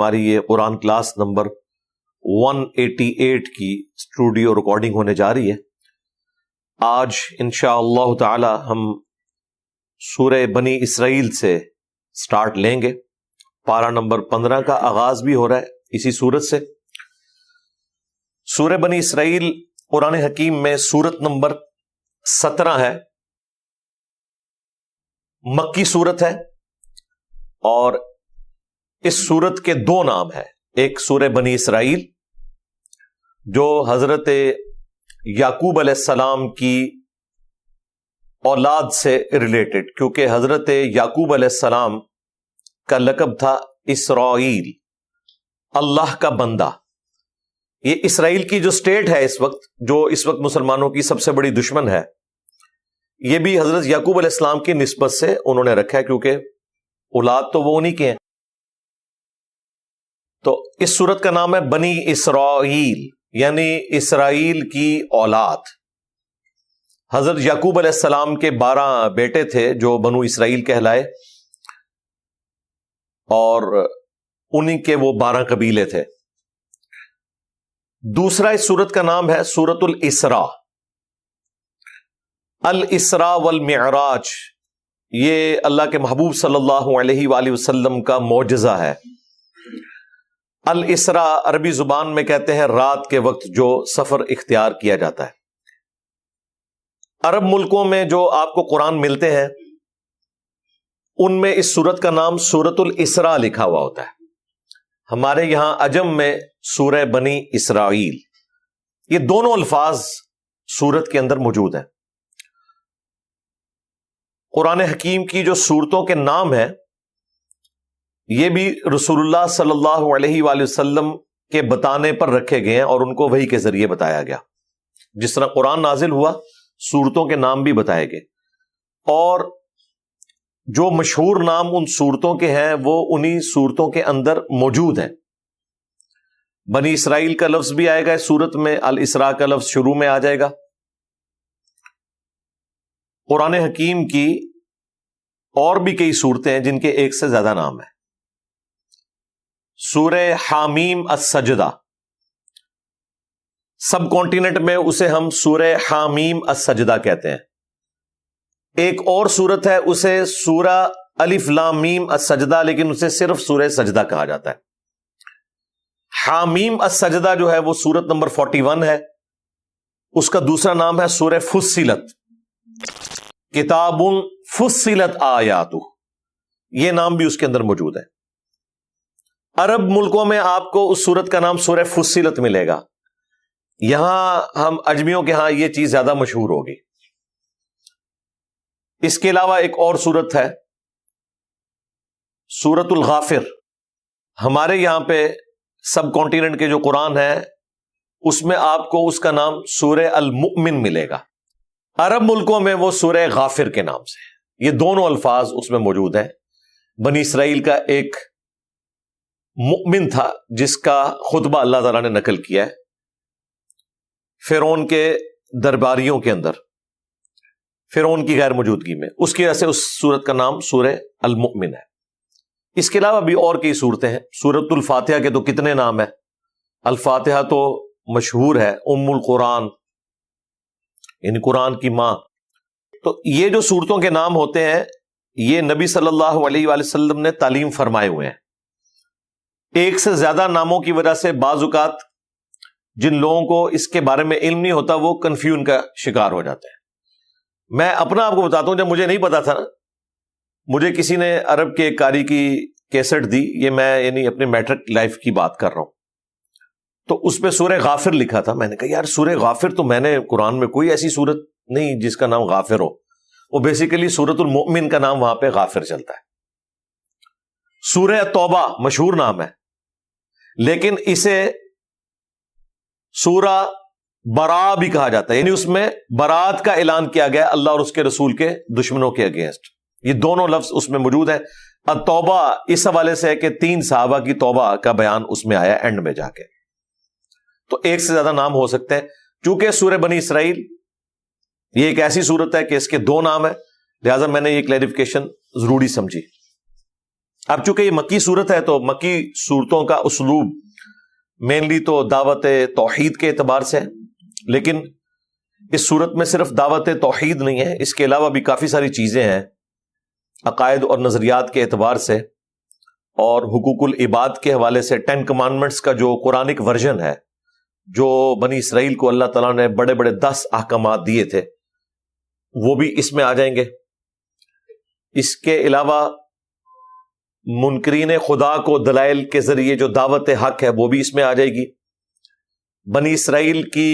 ہماری یہ قرآن class number 188 کی اسٹوڈیو ریکارڈنگ ہونے جا رہی ہے۔ آج انشاءاللہ تعالی ہم سورہ بنی اسرائیل سے سٹارٹ لیں گے۔ پارہ نمبر 15 کا آغاز بھی ہو رہا ہے اسی سورت سے۔ سورہ بنی اسرائیل قرآن حکیم میں سورت نمبر 17 ہے، مکی سورت ہے، اور اس سورت کے دو نام ہیں۔ ایک سورہ بنی اسرائیل جو حضرت یعقوب علیہ السلام کی اولاد سے ریلیٹڈ، کیونکہ حضرت یعقوب علیہ السلام کا لقب تھا اسرائیل، اللہ کا بندہ۔ یہ اسرائیل کی جو سٹیٹ ہے اس وقت، جو اس وقت مسلمانوں کی سب سے بڑی دشمن ہے، یہ بھی حضرت یعقوب علیہ السلام کی نسبت سے انہوں نے رکھا ہے، کیونکہ اولاد تو وہ انہی کے ہیں۔ تو اس سورت کا نام ہے بنی اسرائیل، یعنی اسرائیل کی اولاد۔ حضرت یعقوب علیہ السلام کے 12 بیٹے تھے جو بنو اسرائیل کہلائے، اور انہی کے وہ 12 قبیلے تھے۔ دوسرا اس سورت کا نام ہے سورۃ الاسراء۔ الاسراء والمعراج، یہ اللہ کے محبوب صلی اللہ علیہ وآلہ وسلم کا معجزہ ہے۔ الاسراء عربی زبان میں کہتے ہیں رات کے وقت جو سفر اختیار کیا جاتا ہے۔ عرب ملکوں میں جو آپ کو قرآن ملتے ہیں ان میں اس سورت کا نام سورۃ الاسراء لکھا ہوا ہوتا ہے۔ ہمارے یہاں عجم میں سورہ بنی اسرائیل، یہ دونوں الفاظ سورت کے اندر موجود ہیں۔ قرآن حکیم کی جو سورتوں کے نام ہیں یہ بھی رسول اللہ صلی اللہ علیہ وآلہ وسلم کے بتانے پر رکھے گئے ہیں، اور ان کو وحی کے ذریعے بتایا گیا۔ جس طرح قرآن نازل ہوا، سورتوں کے نام بھی بتائے گئے، اور جو مشہور نام ان سورتوں کے ہیں وہ انہی سورتوں کے اندر موجود ہیں۔ بنی اسرائیل کا لفظ بھی آئے گا اس سورت میں، الاسراء کا لفظ شروع میں آ جائے گا۔ قرآن حکیم کی اور بھی کئی سورتیں ہیں جن کے ایک سے زیادہ نام ہیں۔ سورہ حامیم السجدہ، سب کانٹیننٹ میں اسے ہم سورہ حامیم السجدہ کہتے ہیں۔ ایک اور سورت ہے اسے سورہ الف لام میم السجدہ، لیکن اسے صرف سورہ سجدہ کہا جاتا ہے۔ حامیم السجدہ جو ہے وہ سورت نمبر 41 ہے۔ اس کا دوسرا نام ہے سورہ فصلت، کتاب فصلت آیاتہ، یہ نام بھی اس کے اندر موجود ہے۔ عرب ملکوں میں آپ کو اس سورت کا نام سورہ فصلت ملے گا، یہاں ہم اجمیوں کے ہاں یہ چیز زیادہ مشہور ہوگی۔ اس کے علاوہ ایک اور سورت ہے سورۃ الغافر۔ ہمارے یہاں پہ سب کانٹیننٹ کے جو قرآن ہے اس میں آپ کو اس کا نام سورہ المؤمن ملے گا۔ عرب ملکوں میں وہ سورہ غافر کے نام سے، یہ دونوں الفاظ اس میں موجود ہیں۔ بنی اسرائیل کا ایک مؤمن تھا جس کا خطبہ اللہ تعالیٰ نے نقل کیا ہے فرعون کے درباریوں کے اندر، فرعون کی غیر موجودگی میں، اس کی وجہ سے اس سورت کا نام سورہ المؤمن ہے۔ اس کے علاوہ بھی اور کئی صورتیں ہیں۔ سورۃ الفاتحہ کے تو کتنے نام ہیں، الفاتحہ تو مشہور ہے، ام القرآن یعنی قرآن کی ماں۔ تو یہ جو صورتوں کے نام ہوتے ہیں یہ نبی صلی اللہ علیہ وآلہ وسلم نے تعلیم فرمائے ہوئے ہیں۔ ایک سے زیادہ ناموں کی وجہ سے بعض اوقات جن لوگوں کو اس کے بارے میں علم نہیں ہوتا وہ کنفیوژن کا شکار ہو جاتے ہیں۔ میں اپنا آپ کو بتاتا ہوں، جب مجھے نہیں پتا تھا نا، مجھے کسی نے عرب کے ایک قاری کی کیسٹ دی، یہ میں یعنی اپنے میٹرک لائف کی بات کر رہا ہوں، تو اس پہ سورہ غافر لکھا تھا۔ میں نے کہا یار سورہ غافر تو میں نے قرآن میں کوئی ایسی سورت نہیں جس کا نام غافر ہو۔ وہ بیسیکلی سورۃ المؤمن کا نام وہاں پہ غافر چلتا ہے۔ سورہ توبہ مشہور نام ہے، لیکن اسے سورہ برا بھی کہا جاتا ہے، یعنی اس میں برات کا اعلان کیا گیا اللہ اور اس کے رسول کے دشمنوں کے اگینسٹ۔ یہ دونوں لفظ اس میں موجود ہیں۔ التوبہ اس حوالے سے ہے کہ 3 صحابہ کی توبہ کا بیان اس میں آیا اینڈ میں جا کے۔ تو ایک سے زیادہ نام ہو سکتے ہیں۔ چونکہ سورہ بنی اسرائیل یہ ایک ایسی صورت ہے کہ اس کے 2 نام ہیں، لہٰذا میں نے یہ کلیریفیکیشن ضروری سمجھی۔ اب چونکہ یہ مکی صورت ہے تو مکی صورتوں کا اسلوب مینلی تو دعوت توحید کے اعتبار سے ہے، لیکن اس صورت میں صرف دعوت توحید نہیں ہے، اس کے علاوہ بھی کافی ساری چیزیں ہیں عقائد اور نظریات کے اعتبار سے، اور حقوق العباد کے حوالے سے 10 کمانڈمنٹس کا جو قرآنک ورژن ہے، جو بنی اسرائیل کو اللہ تعالیٰ نے بڑے بڑے 10 احکامات دیے تھے، وہ بھی اس میں آ جائیں گے۔ اس کے علاوہ منکرین خدا کو دلائل کے ذریعے جو دعوت حق ہے وہ بھی اس میں آ جائے گی۔ بنی اسرائیل کی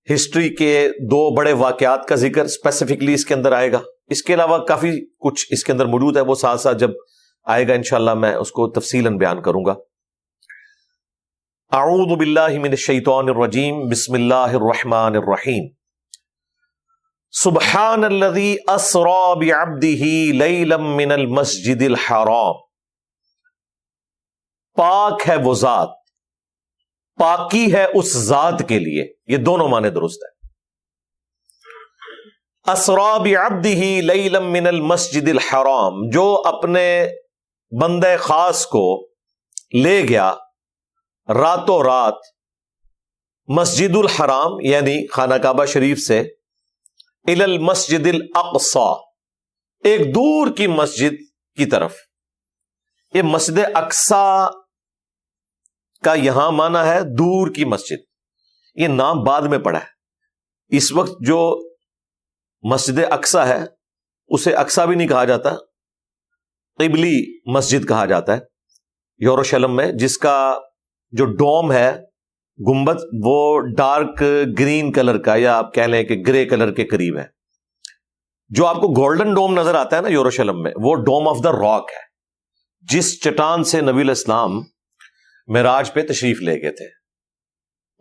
ہسٹری کے 2 بڑے واقعات کا ذکر اسپیسیفکلی اس کے اندر آئے گا۔ اس کے علاوہ کافی کچھ اس کے اندر موجود ہے، وہ ساتھ ساتھ جب آئے گا انشاءاللہ میں اس کو تفصیلاً بیان کروں گا۔ اعوذ باللہ من الشیطان الرجیم، بسم اللہ الرحمن الرحیم۔ سبحان الذی اسری بعبدہ لیلا من المسجد الحرام، پاک ہے وہ ذات، پاکی ہے اس ذات کے لیے، یہ دونوں معنی درست ہے۔ اسری بعبدہ لیلا من المسجد الحرام، جو اپنے بندے خاص کو لے گیا راتوں رات مسجد الحرام یعنی خانہ کعبہ شریف سے الی المسجد الاقصی، ایک دور کی مسجد کی طرف۔ یہ مسجد اقصی کا یہاں معنی ہے دور کی مسجد، یہ نام بعد میں پڑا ہے۔ اس وقت جو مسجد اقصی ہے اسے اقصی بھی نہیں کہا جاتا، قبلی مسجد کہا جاتا ہے یروشلم میں، جس کا جو ڈوم ہے گنبد وہ ڈارک گرین کلر کا، یا آپ کہہ لیں کہ گرے کلر کے قریب ہے۔ جو آپ کو گولڈن ڈوم نظر آتا ہے نا یروشلم میں، وہ ڈوم آف دا راک ہے، جس چٹان سے نبی الاسلام معراج پہ تشریف لے گئے تھے۔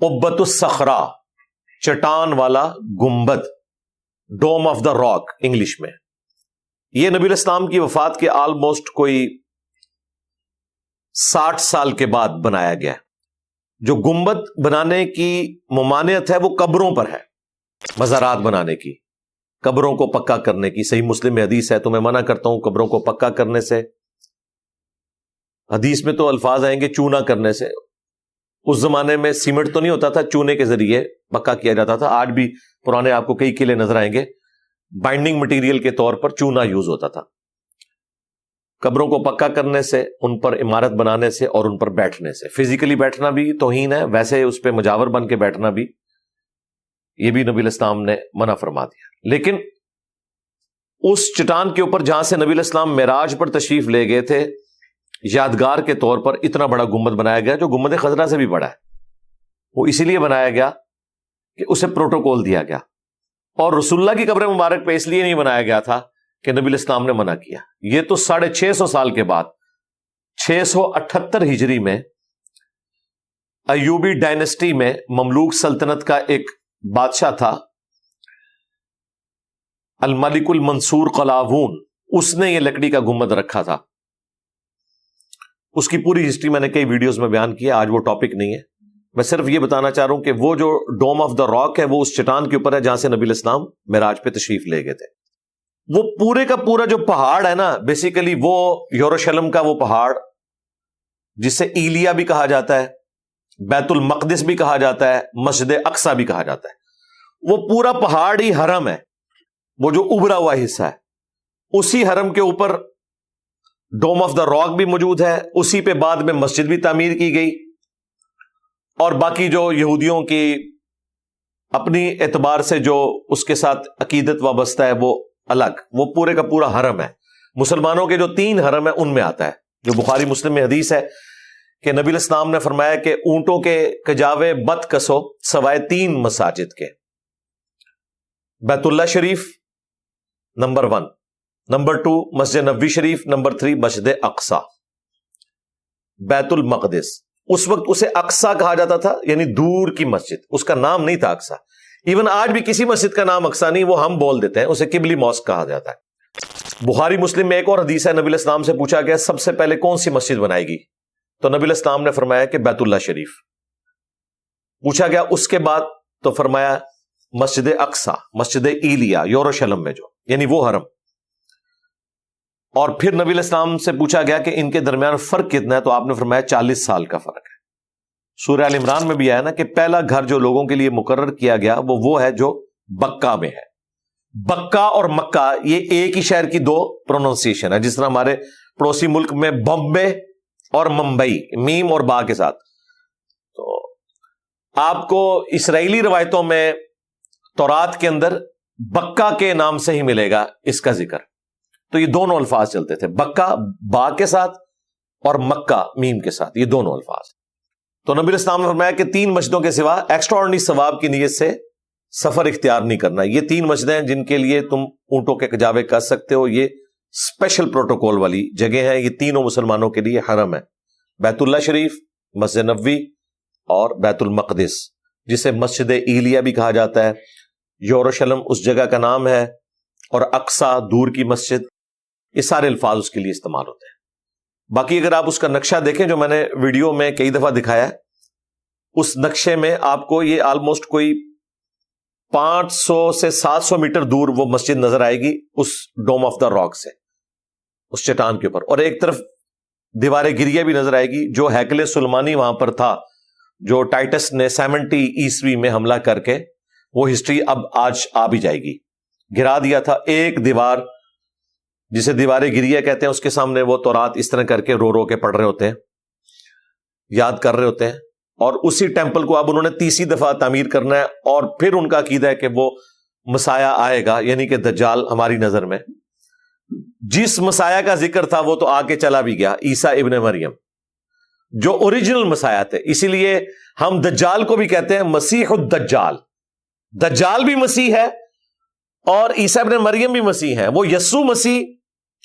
قبۃ الصخرہ، چٹان والا گنبد، ڈوم آف دا راک انگلش میں۔ یہ نبی الاسلام کی وفات کے آلموسٹ کوئی 60 سال کے بعد بنایا گیا۔ جو گنبد بنانے کی ممانعت ہے وہ قبروں پر ہے، مزارات بنانے کی، قبروں کو پکا کرنے کی۔ صحیح مسلم میں حدیث ہے، تو میں منع کرتا ہوں قبروں کو پکا کرنے سے۔ حدیث میں تو الفاظ آئیں گے چونا کرنے سے۔ اس زمانے میں سیمنٹ تو نہیں ہوتا تھا، چونے کے ذریعے پکا کیا جاتا تھا۔ آج بھی پرانے آپ کو کئی قلعے نظر آئیں گے، بائنڈنگ مٹیریل کے طور پر چونا یوز ہوتا تھا۔ قبروں کو پکا کرنے سے، ان پر عمارت بنانے سے، اور ان پر بیٹھنے سے، فزیکلی بیٹھنا بھی توہین ہے، ویسے اس پہ مجاور بن کے بیٹھنا بھی، یہ بھی نبی الاسلام نے منع فرما دیا۔ لیکن اس چٹان کے اوپر جہاں سے نبی الاسلام معراج پر تشریف لے گئے تھے، یادگار کے طور پر اتنا بڑا گنبد بنایا گیا، جو گنبد خضرا سے بھی بڑا ہے۔ وہ اسی لیے بنایا گیا کہ اسے پروٹوکول دیا گیا، اور رسول اللہ کی قبر مبارک پہ اس لیے نہیں بنایا گیا تھا کہ نبی الاسلام نے منع کیا۔ یہ تو 650 سال کے بعد 678 ہجری میں ایوبی ڈائنسٹی میں مملوک سلطنت کا ایک بادشاہ تھا الملک المنصور قلاوون، اس نے یہ لکڑی کا گنبد رکھا تھا۔ اس کی پوری ہسٹری میں نے کئی ویڈیوز میں بیان کیا، آج وہ ٹاپک نہیں ہے۔ میں صرف یہ بتانا چاہ رہا ہوں کہ وہ جو ڈوم آف دا راک ہے وہ اس چٹان کے اوپر ہے جہاں سے نبی الاسلام معراج پہ تشریف لے گئے تھے۔ وہ پورے کا پورا جو پہاڑ ہے نا، بیسیکلی وہ یروشلم کا وہ پہاڑ جسے ایلیا بھی کہا جاتا ہے، بیت المقدس بھی کہا جاتا ہے، مسجد اقصی بھی کہا جاتا ہے، وہ پورا پہاڑ ہی حرم ہے۔ وہ جو ابھرا ہوا حصہ ہے، اسی حرم کے اوپر ڈوم آف دا راک بھی موجود ہے، اسی پہ بعد میں مسجد بھی تعمیر کی گئی، اور باقی جو یہودیوں کی اپنی اعتبار سے جو اس کے ساتھ عقیدت وابستہ ہے وہ الگ، وہ پورے کا پورا حرم ہے۔ مسلمانوں کے جو 3 حرم ہیں ان میں آتا ہے، جو بخاری مسلم میں حدیث ہے کہ نبی الاسلام نے فرمایا کہ اونٹوں کے کجاوے بت کسو سوائے 3 مساجد کے، بیت اللہ شریف نمبر 1، نمبر 2 مسجد نبوی شریف، نمبر 3 مسجد اقصی۔ بیت المقدس اس وقت اسے اقصی کہا جاتا تھا، یعنی دور کی مسجد، اس کا نام نہیں تھا اقصی۔ ایون آج بھی کسی مسجد کا نام اقصی نہیں، وہ ہم بول دیتے ہیں، اسے قبلی موسک کہا جاتا ہے۔ بخاری مسلم میں ایک اور حدیث ہے، نبی الاسلام سے پوچھا گیا سب سے پہلے کون سی مسجد بنائے گی، تو نبی الاسلام نے فرمایا کہ بیت اللہ شریف۔ پوچھا گیا اس کے بعد، تو فرمایا مسجد اقصی، مسجد ایلیا یروشلم میں جو، یعنی وہ حرم۔ اور پھر نبی علیہ السلام سے پوچھا گیا کہ ان کے درمیان فرق کتنا ہے، تو آپ نے فرمایا 40 سال کا فرق ہے۔ سورہ ال عمران میں بھی آیا نا کہ پہلا گھر جو لوگوں کے لیے مقرر کیا گیا وہ ہے جو بکہ میں ہے۔ بکہ اور مکہ یہ ایک ہی شہر کی دو پروننسیشن ہے، جس طرح ہمارے پڑوسی ملک میں بمبے اور ممبئی، میم اور با کے ساتھ۔ تو آپ کو اسرائیلی روایتوں میں تورات کے اندر بکہ کے نام سے ہی ملے گا اس کا ذکر۔ تو یہ دونوں الفاظ چلتے تھے، بکہ با کے ساتھ اور مکہ میم کے ساتھ، یہ دونوں الفاظ۔ تو نبی اسلام نے فرمایا کہ 3 مسجدوں کے سوا ایکسٹرا آرڈنری ثواب کی نیت سے سفر اختیار نہیں کرنا۔ یہ 3 مسجدیں ہیں جن کے لیے تم اونٹوں کے کجاوے کر سکتے ہو، یہ اسپیشل پروٹوکول والی جگہ ہیں، یہ تینوں مسلمانوں کے لیے حرم ہے، بیت اللہ شریف، مسجد نبوی اور بیت المقدس، جسے مسجد ایلیا بھی کہا جاتا ہے۔ یروشلم اس جگہ کا نام ہے، اور اقصی دور کی مسجد، یہ سارے الفاظ اس کے لیے استعمال ہوتے ہیں۔ باقی اگر آپ اس کا نقشہ دیکھیں جو میں نے ویڈیو میں کئی دفعہ دکھایا ہے، اس نقشے میں آپ کو یہ آلموسٹ کوئی 500 سے 700 میٹر دور وہ مسجد نظر آئے گی اس ڈوم آف دا راک سے، اس چٹان کے اوپر، اور ایک طرف دیوار گریہ بھی نظر آئے گی جو ہیکل سلیمانی وہاں پر تھا، جو ٹائٹس نے 70 عیسوی میں حملہ کر کے، وہ ہسٹری اب آج آ بھی جائے گی، گرا دیا تھا ایک دیوار جسے دیوار گریہ کہتے ہیں، اس کے سامنے وہ تورات اس طرح کر کے رو رو کے پڑھ رہے ہوتے ہیں، یاد کر رہے ہوتے ہیں، اور اسی ٹیمپل کو اب انہوں نے 30 دفعہ تعمیر کرنا ہے، اور پھر ان کا عقیدہ ہے کہ وہ مسیح آئے گا، یعنی کہ دجال ہماری نظر میں جس مسیح کا ذکر تھا وہ تو آ کے چلا بھی گیا، عیسیٰ ابن مریم جو اوریجنل مسیح تھے۔ اسی لیے ہم دجال کو بھی کہتے ہیں مسیح الدجال، دجال بھی مسیح ہے اور عیسیٰ ابن مریم بھی مسیح ہے، وہ یسوع مسیح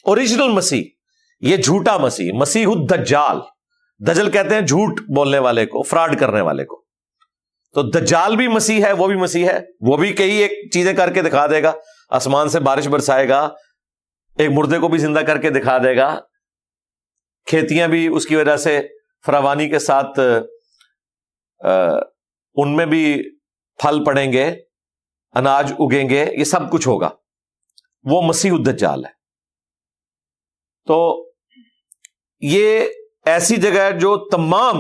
اوریجنل مسیح، یہ جھوٹا مسیح، مسیح الدجال، دجل کہتے ہیں جھوٹ بولنے والے کو، فراڈ کرنے والے کو۔ تو دجال بھی مسیح ہے، وہ بھی مسیح ہے، وہ بھی کئی ایک چیزیں کر کے دکھا دے گا، آسمان سے بارش برسائے گا، ایک مردے کو بھی زندہ کر کے دکھا دے گا، کھیتیاں بھی اس کی وجہ سے فراوانی کے ساتھ ان میں بھی پھل پڑیں گے، اناج اگیں گے، یہ سب کچھ ہوگا، وہ مسیح الدجال ہے۔ تو یہ ایسی جگہ ہے جو تمام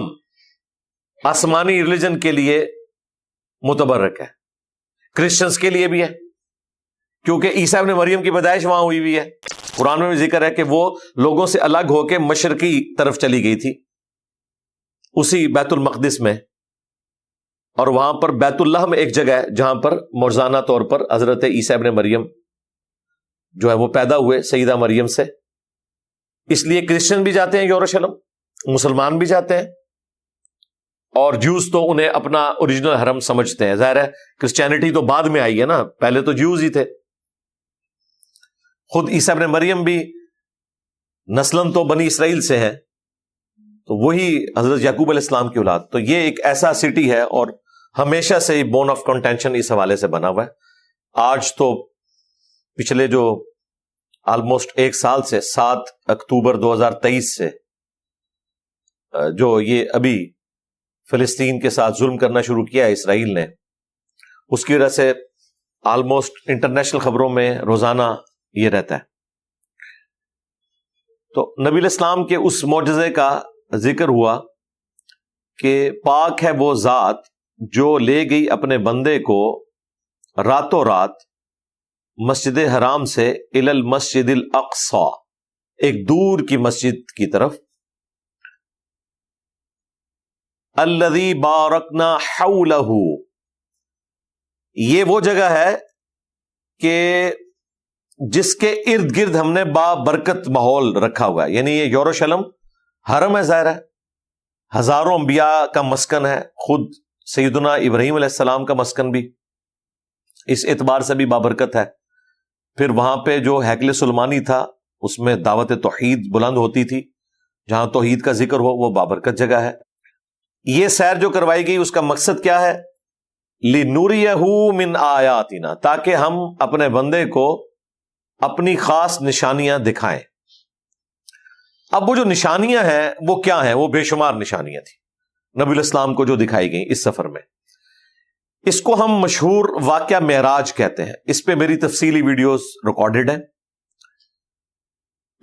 آسمانی ریلیجن کے لیے متبرک ہے، کرسچنز کے لیے بھی ہے، کیونکہ عیسیٰ ابن مریم کی پیدائش وہاں ہوئی ہوئی ہے۔ قرآن میں بھی ذکر ہے کہ وہ لوگوں سے الگ ہو کے مشرقی طرف چلی گئی تھی، اسی بیت المقدس میں، اور وہاں پر بیت اللہ میں ایک جگہ ہے جہاں پر موزانہ طور پر حضرت عیسیٰ ابن مریم جو ہے وہ پیدا ہوئے سیدہ مریم سے۔ اس لیے کرسچن بھی جاتے ہیں یروشلم، مسلمان بھی جاتے ہیں، اور جوز تو انہیں اپنا اوریجنل حرم سمجھتے ہیں۔ ظاہر ہے کرسچینٹی تو بعد میں آئی ہے نا، پہلے تو جوز ہی تھے۔ خود عیسیٰ ابن مریم بھی نسلاً تو بنی اسرائیل سے ہیں، تو وہی حضرت یعقوب علیہ السلام کی اولاد۔ تو یہ ایک ایسا سٹی ہے، اور ہمیشہ سے بون آف کنٹینشن اس حوالے سے بنا ہوا ہے۔ آج تو پچھلے جو آلموسٹ 1 سال سے 7 اکتوبر 2023 سے جو یہ ابھی فلسطین کے ساتھ ظلم کرنا شروع کیا ہے اسرائیل نے، اس کی وجہ سے آلموسٹ انٹرنیشنل خبروں میں روزانہ یہ رہتا ہے۔ تو نبی علیہ السلام کے اس معجزے کا ذکر ہوا کہ پاک ہے وہ ذات جو لے گئی اپنے بندے کو راتوں رات مسجد حرام سے الی المسجد الاقصی، ایک دور کی مسجد کی طرف، الذی بارکنا حولہ، یہ وہ جگہ ہے کہ جس کے ارد گرد ہم نے بابرکت ماحول رکھا ہوا ہے۔ یعنی یہ یروشلم حرم ہے، ظاہر ہے، ہزاروں انبیاء کا مسکن ہے، خود سیدنا ابراہیم علیہ السلام کا مسکن بھی اس اعتبار سے بھی بابرکت ہے۔ پھر وہاں پہ جو ہیکل سلیمانی تھا اس میں دعوت توحید بلند ہوتی تھی، جہاں توحید کا ذکر ہو وہ بابرکت جگہ ہے۔ یہ سیر جو کروائی گئی اس کا مقصد کیا ہے؟ لِنُرِيَهُ مِنْ آیاتنا، تاکہ ہم اپنے بندے کو اپنی خاص نشانیاں دکھائیں۔ اب وہ جو نشانیاں ہیں وہ کیا ہیں؟ وہ بے شمار نشانیاں تھیں نبی علیہ السلام کو جو دکھائی گئیں اس سفر میں۔ اس کو ہم مشہور واقعہ معراج کہتے ہیں، اس پہ میری تفصیلی ویڈیوز ریکارڈڈ ہیں۔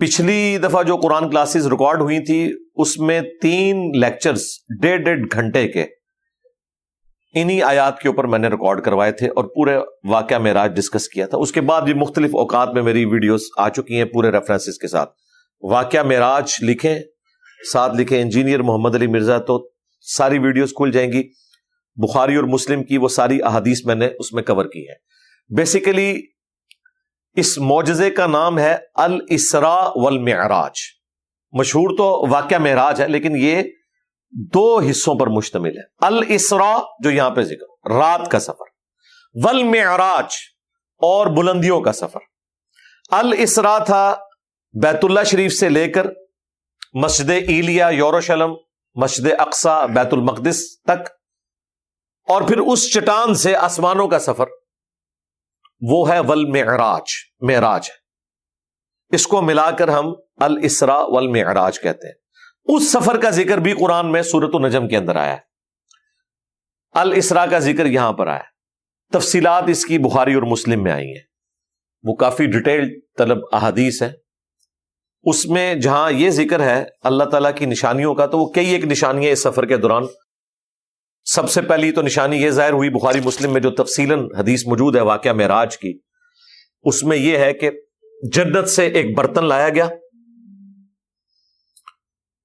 پچھلی دفعہ جو قرآن کلاسز ریکارڈ ہوئی تھی اس میں 3 لیکچرز 1.5 گھنٹے کے انہی آیات کے اوپر میں نے ریکارڈ کروائے تھے اور پورے واقعہ معراج ڈسکس کیا تھا. اس کے بعد بھی مختلف اوقات میں میری ویڈیوز آ چکی ہیں پورے ریفرنسز کے ساتھ. واقعہ معراج لکھیں، ساتھ لکھیں انجینئر محمد علی مرزا، تو ساری ویڈیوز کھل جائیں گی. بخاری اور مسلم کی وہ ساری احادیث میں نے اس میں کور کی ہے. بیسیکلی اس معجزے کا نام ہے الاسراء والمعراج. مشہور تو واقعہ معراج ہے لیکن یہ 2 حصوں پر مشتمل ہے. الاسراء جو یہاں پہ ذکر رات کا سفر، والمعراج اور بلندیوں کا سفر. الاسراء تھا بیت اللہ شریف سے لے کر مسجد ایلیا یروشلم، مسجد اقصی بیت المقدس تک، اور پھر اس چٹان سے آسمانوں کا سفر، وہ ہے والمعراج، معراج ہے. اس کو ملا کر ہم الاسراء والمعراج کہتے ہیں. اس سفر کا ذکر بھی قرآن میں سورۃ النجم کے اندر آیا ہے. الاسراء کا ذکر یہاں پر آیا. تفصیلات اس کی بخاری اور مسلم میں آئی ہیں، وہ کافی ڈیٹیلڈ طلب احادیث ہیں. اس میں جہاں یہ ذکر ہے اللہ تعالیٰ کی نشانیوں کا، تو وہ کئی ایک نشانیاں اس سفر کے دوران. سب سے پہلی تو نشانی یہ ظاہر ہوئی بخاری مسلم میں جو تفصیلاً حدیث موجود ہے واقعہ معراج کی، اس میں یہ ہے کہ جنت سے ایک برتن لایا گیا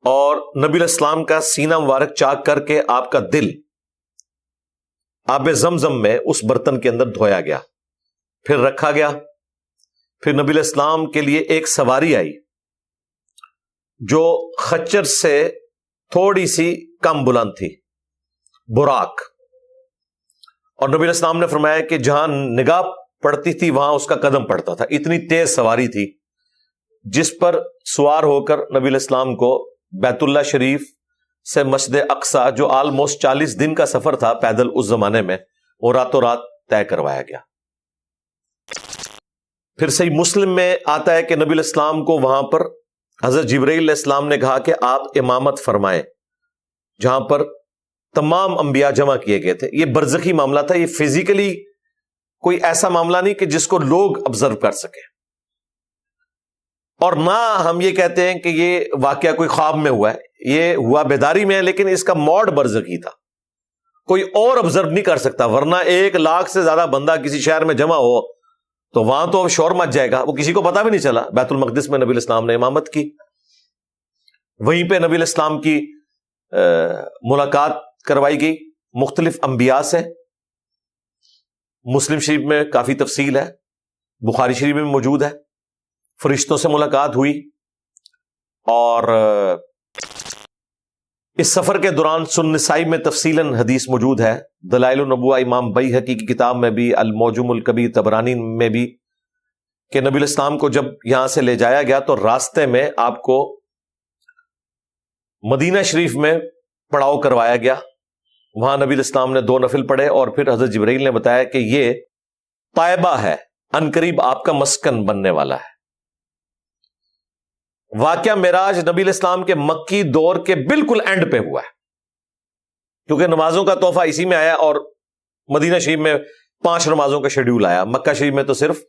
اور نبی علیہ السلام کا سینہ مبارک چاک کر کے آپ کا دل آب زمزم میں اس برتن کے اندر دھویا گیا، پھر رکھا گیا. پھر نبی علیہ السلام کے لیے ایک سواری آئی جو خچر سے تھوڑی سی کم بلند تھی، براق، اور نبی علیہ السلام نے فرمایا کہ جہاں نگاہ پڑتی تھی وہاں اس کا قدم پڑتا تھا. اتنی تیز سواری تھی جس پر سوار ہو کر نبی علیہ السلام کو بیت اللہ شریف سے مسجد اقصی، جو آلموسٹ 40 دن کا سفر تھا پیدل اس زمانے میں، وہ راتوں رات طے کروایا گیا. پھر صحیح مسلم میں آتا ہے کہ نبی علیہ السلام کو وہاں پر حضرت جبرائیل علیہ السلام نے کہا کہ آپ امامت فرمائیں، جہاں پر تمام انبیاء جمع کیے گئے تھے. یہ برزخی معاملہ تھا، یہ فزیکلی کوئی ایسا معاملہ نہیں کہ جس کو لوگ آبزرو کر سکیں، اور نہ ہم یہ کہتے ہیں کہ یہ واقعہ کوئی خواب میں ہوا ہے. یہ ہوا بیداری میں ہے، لیکن اس کا موڈ برزخی تھا، کوئی اور آبزرو نہیں کر سکتا. ورنہ 1 لاکھ سے زیادہ بندہ کسی شہر میں جمع ہو تو وہاں تو شور مچ جائے گا. وہ کسی کو پتا بھی نہیں چلا. بیت المقدس میں نبی علیہ السلام نے امامت کی، وہیں پہ نبی علیہ السلام کی ملاقات کروائی گئی مختلف انبیاء سے. مسلم شریف میں کافی تفصیل ہے، بخاری شریف میں موجود ہے. فرشتوں سے ملاقات ہوئی، اور اس سفر کے دوران سنن نسائی میں تفصیلاً حدیث موجود ہے. دلائل النبوہ امام بیہقی کی کتاب میں بھی، المعجم الکبیر طبرانی میں بھی، کہ نبی علیہ السلام کو جب یہاں سے لے جایا گیا تو راستے میں آپ کو مدینہ شریف میں پڑاؤ کروایا گیا. وہاں نبی علیہ السلام نے 2 نفل پڑھے اور پھر حضرت جبرائیل نے بتایا کہ یہ طیبہ ہے، عنقریب آپ کا مسکن بننے والا ہے. واقعہ معراج نبی علیہ السلام کے مکی دور کے بالکل اینڈ پہ ہوا ہے، کیونکہ نمازوں کا تحفہ اسی میں آیا، اور مدینہ شریف میں 5 نمازوں کا شیڈیول آیا. مکہ شریف میں تو صرف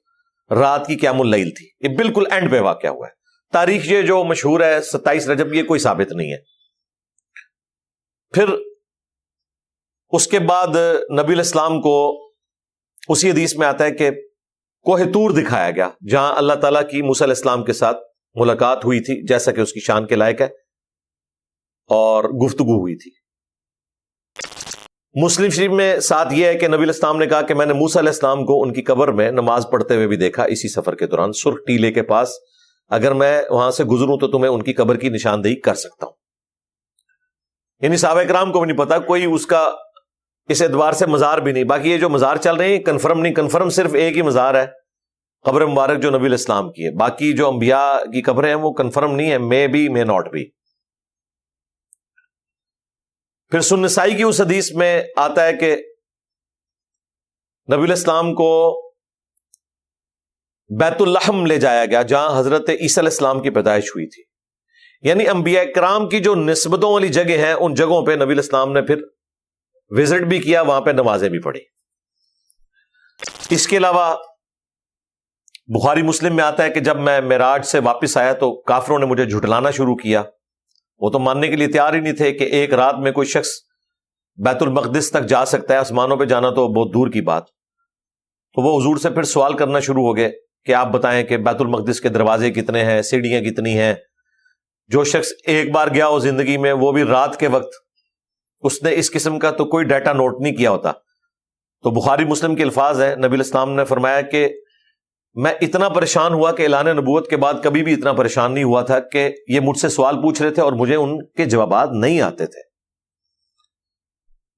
رات کی قیام اللیل تھی. یہ بالکل اینڈ پہ واقعہ ہوا ہے. تاریخ یہ جو مشہور ہے 27 رجب، یہ کوئی ثابت نہیں ہے. پھر اس کے بعد نبی علیہ السلام کو اسی حدیث میں آتا ہے کہ کوہ طور دکھایا گیا، جہاں اللہ تعالیٰ کی موسیٰ علیہ السلام کے ساتھ ملاقات ہوئی تھی، جیسا کہ اس کی شان کے لائق ہے، اور گفتگو ہوئی تھی. مسلم شریف میں ساتھ یہ ہے کہ نبی علیہ السلام نے کہا کہ میں نے موسیٰ علیہ السلام کو ان کی قبر میں نماز پڑھتے ہوئے بھی دیکھا اسی سفر کے دوران، سرخ ٹیلے کے پاس. اگر میں وہاں سے گزروں تو تمہیں ان کی قبر کی نشاندہی کر سکتا ہوں. یعنی صحابہ کرام کو بھی نہیں پتا، کوئی اس کا اس اعتبار سے مزار بھی نہیں. باقی یہ جو مزار چل رہے ہیں کنفرم نہیں، کنفرم صرف ایک ہی مزار ہے، قبر مبارک جو نبی علیہ السلام کی ہے. باقی جو انبیاء کی قبریں ہیں وہ کنفرم نہیں ہے، مے بی مے ناٹ بھی. پھر سنن نسائی کی اس حدیث میں آتا ہے کہ نبی علیہ السلام کو بیت اللحم لے جایا گیا، جہاں حضرت عیسیٰ علیہ السلام کی پیدائش ہوئی تھی. یعنی انبیاء کرام کی جو نسبتوں والی جگہ ہیں ان جگہوں پہ نبی علیہ السلام نے پھر وزٹ بھی کیا، وہاں پہ نمازیں بھی پڑھی. اس کے علاوہ بخاری مسلم میں آتا ہے کہ جب میں معراج سے واپس آیا تو کافروں نے مجھے جھٹلانا شروع کیا. وہ تو ماننے کے لیے تیار ہی نہیں تھے کہ ایک رات میں کوئی شخص بیت المقدس تک جا سکتا ہے، آسمانوں پہ جانا تو بہت دور کی بات. تو وہ حضور سے پھر سوال کرنا شروع ہو گئے کہ آپ بتائیں کہ بیت المقدس کے دروازے کتنے ہیں، سیڑھیاں کتنی ہیں. جو شخص ایک بار گیا ہو زندگی میں، وہ بھی رات کے وقت، اس نے اس قسم کا تو کوئی ڈیٹا نوٹ نہیں کیا ہوتا. تو بخاری مسلم کے الفاظ ہیں، نبی الاسلام نے فرمایا کہ میں اتنا پریشان ہوا کہ اعلان نبوت کے بعد کبھی بھی اتنا پریشان نہیں ہوا تھا کہ یہ مجھ سے سوال پوچھ رہے تھے اور مجھے ان کے جوابات نہیں آتے تھے.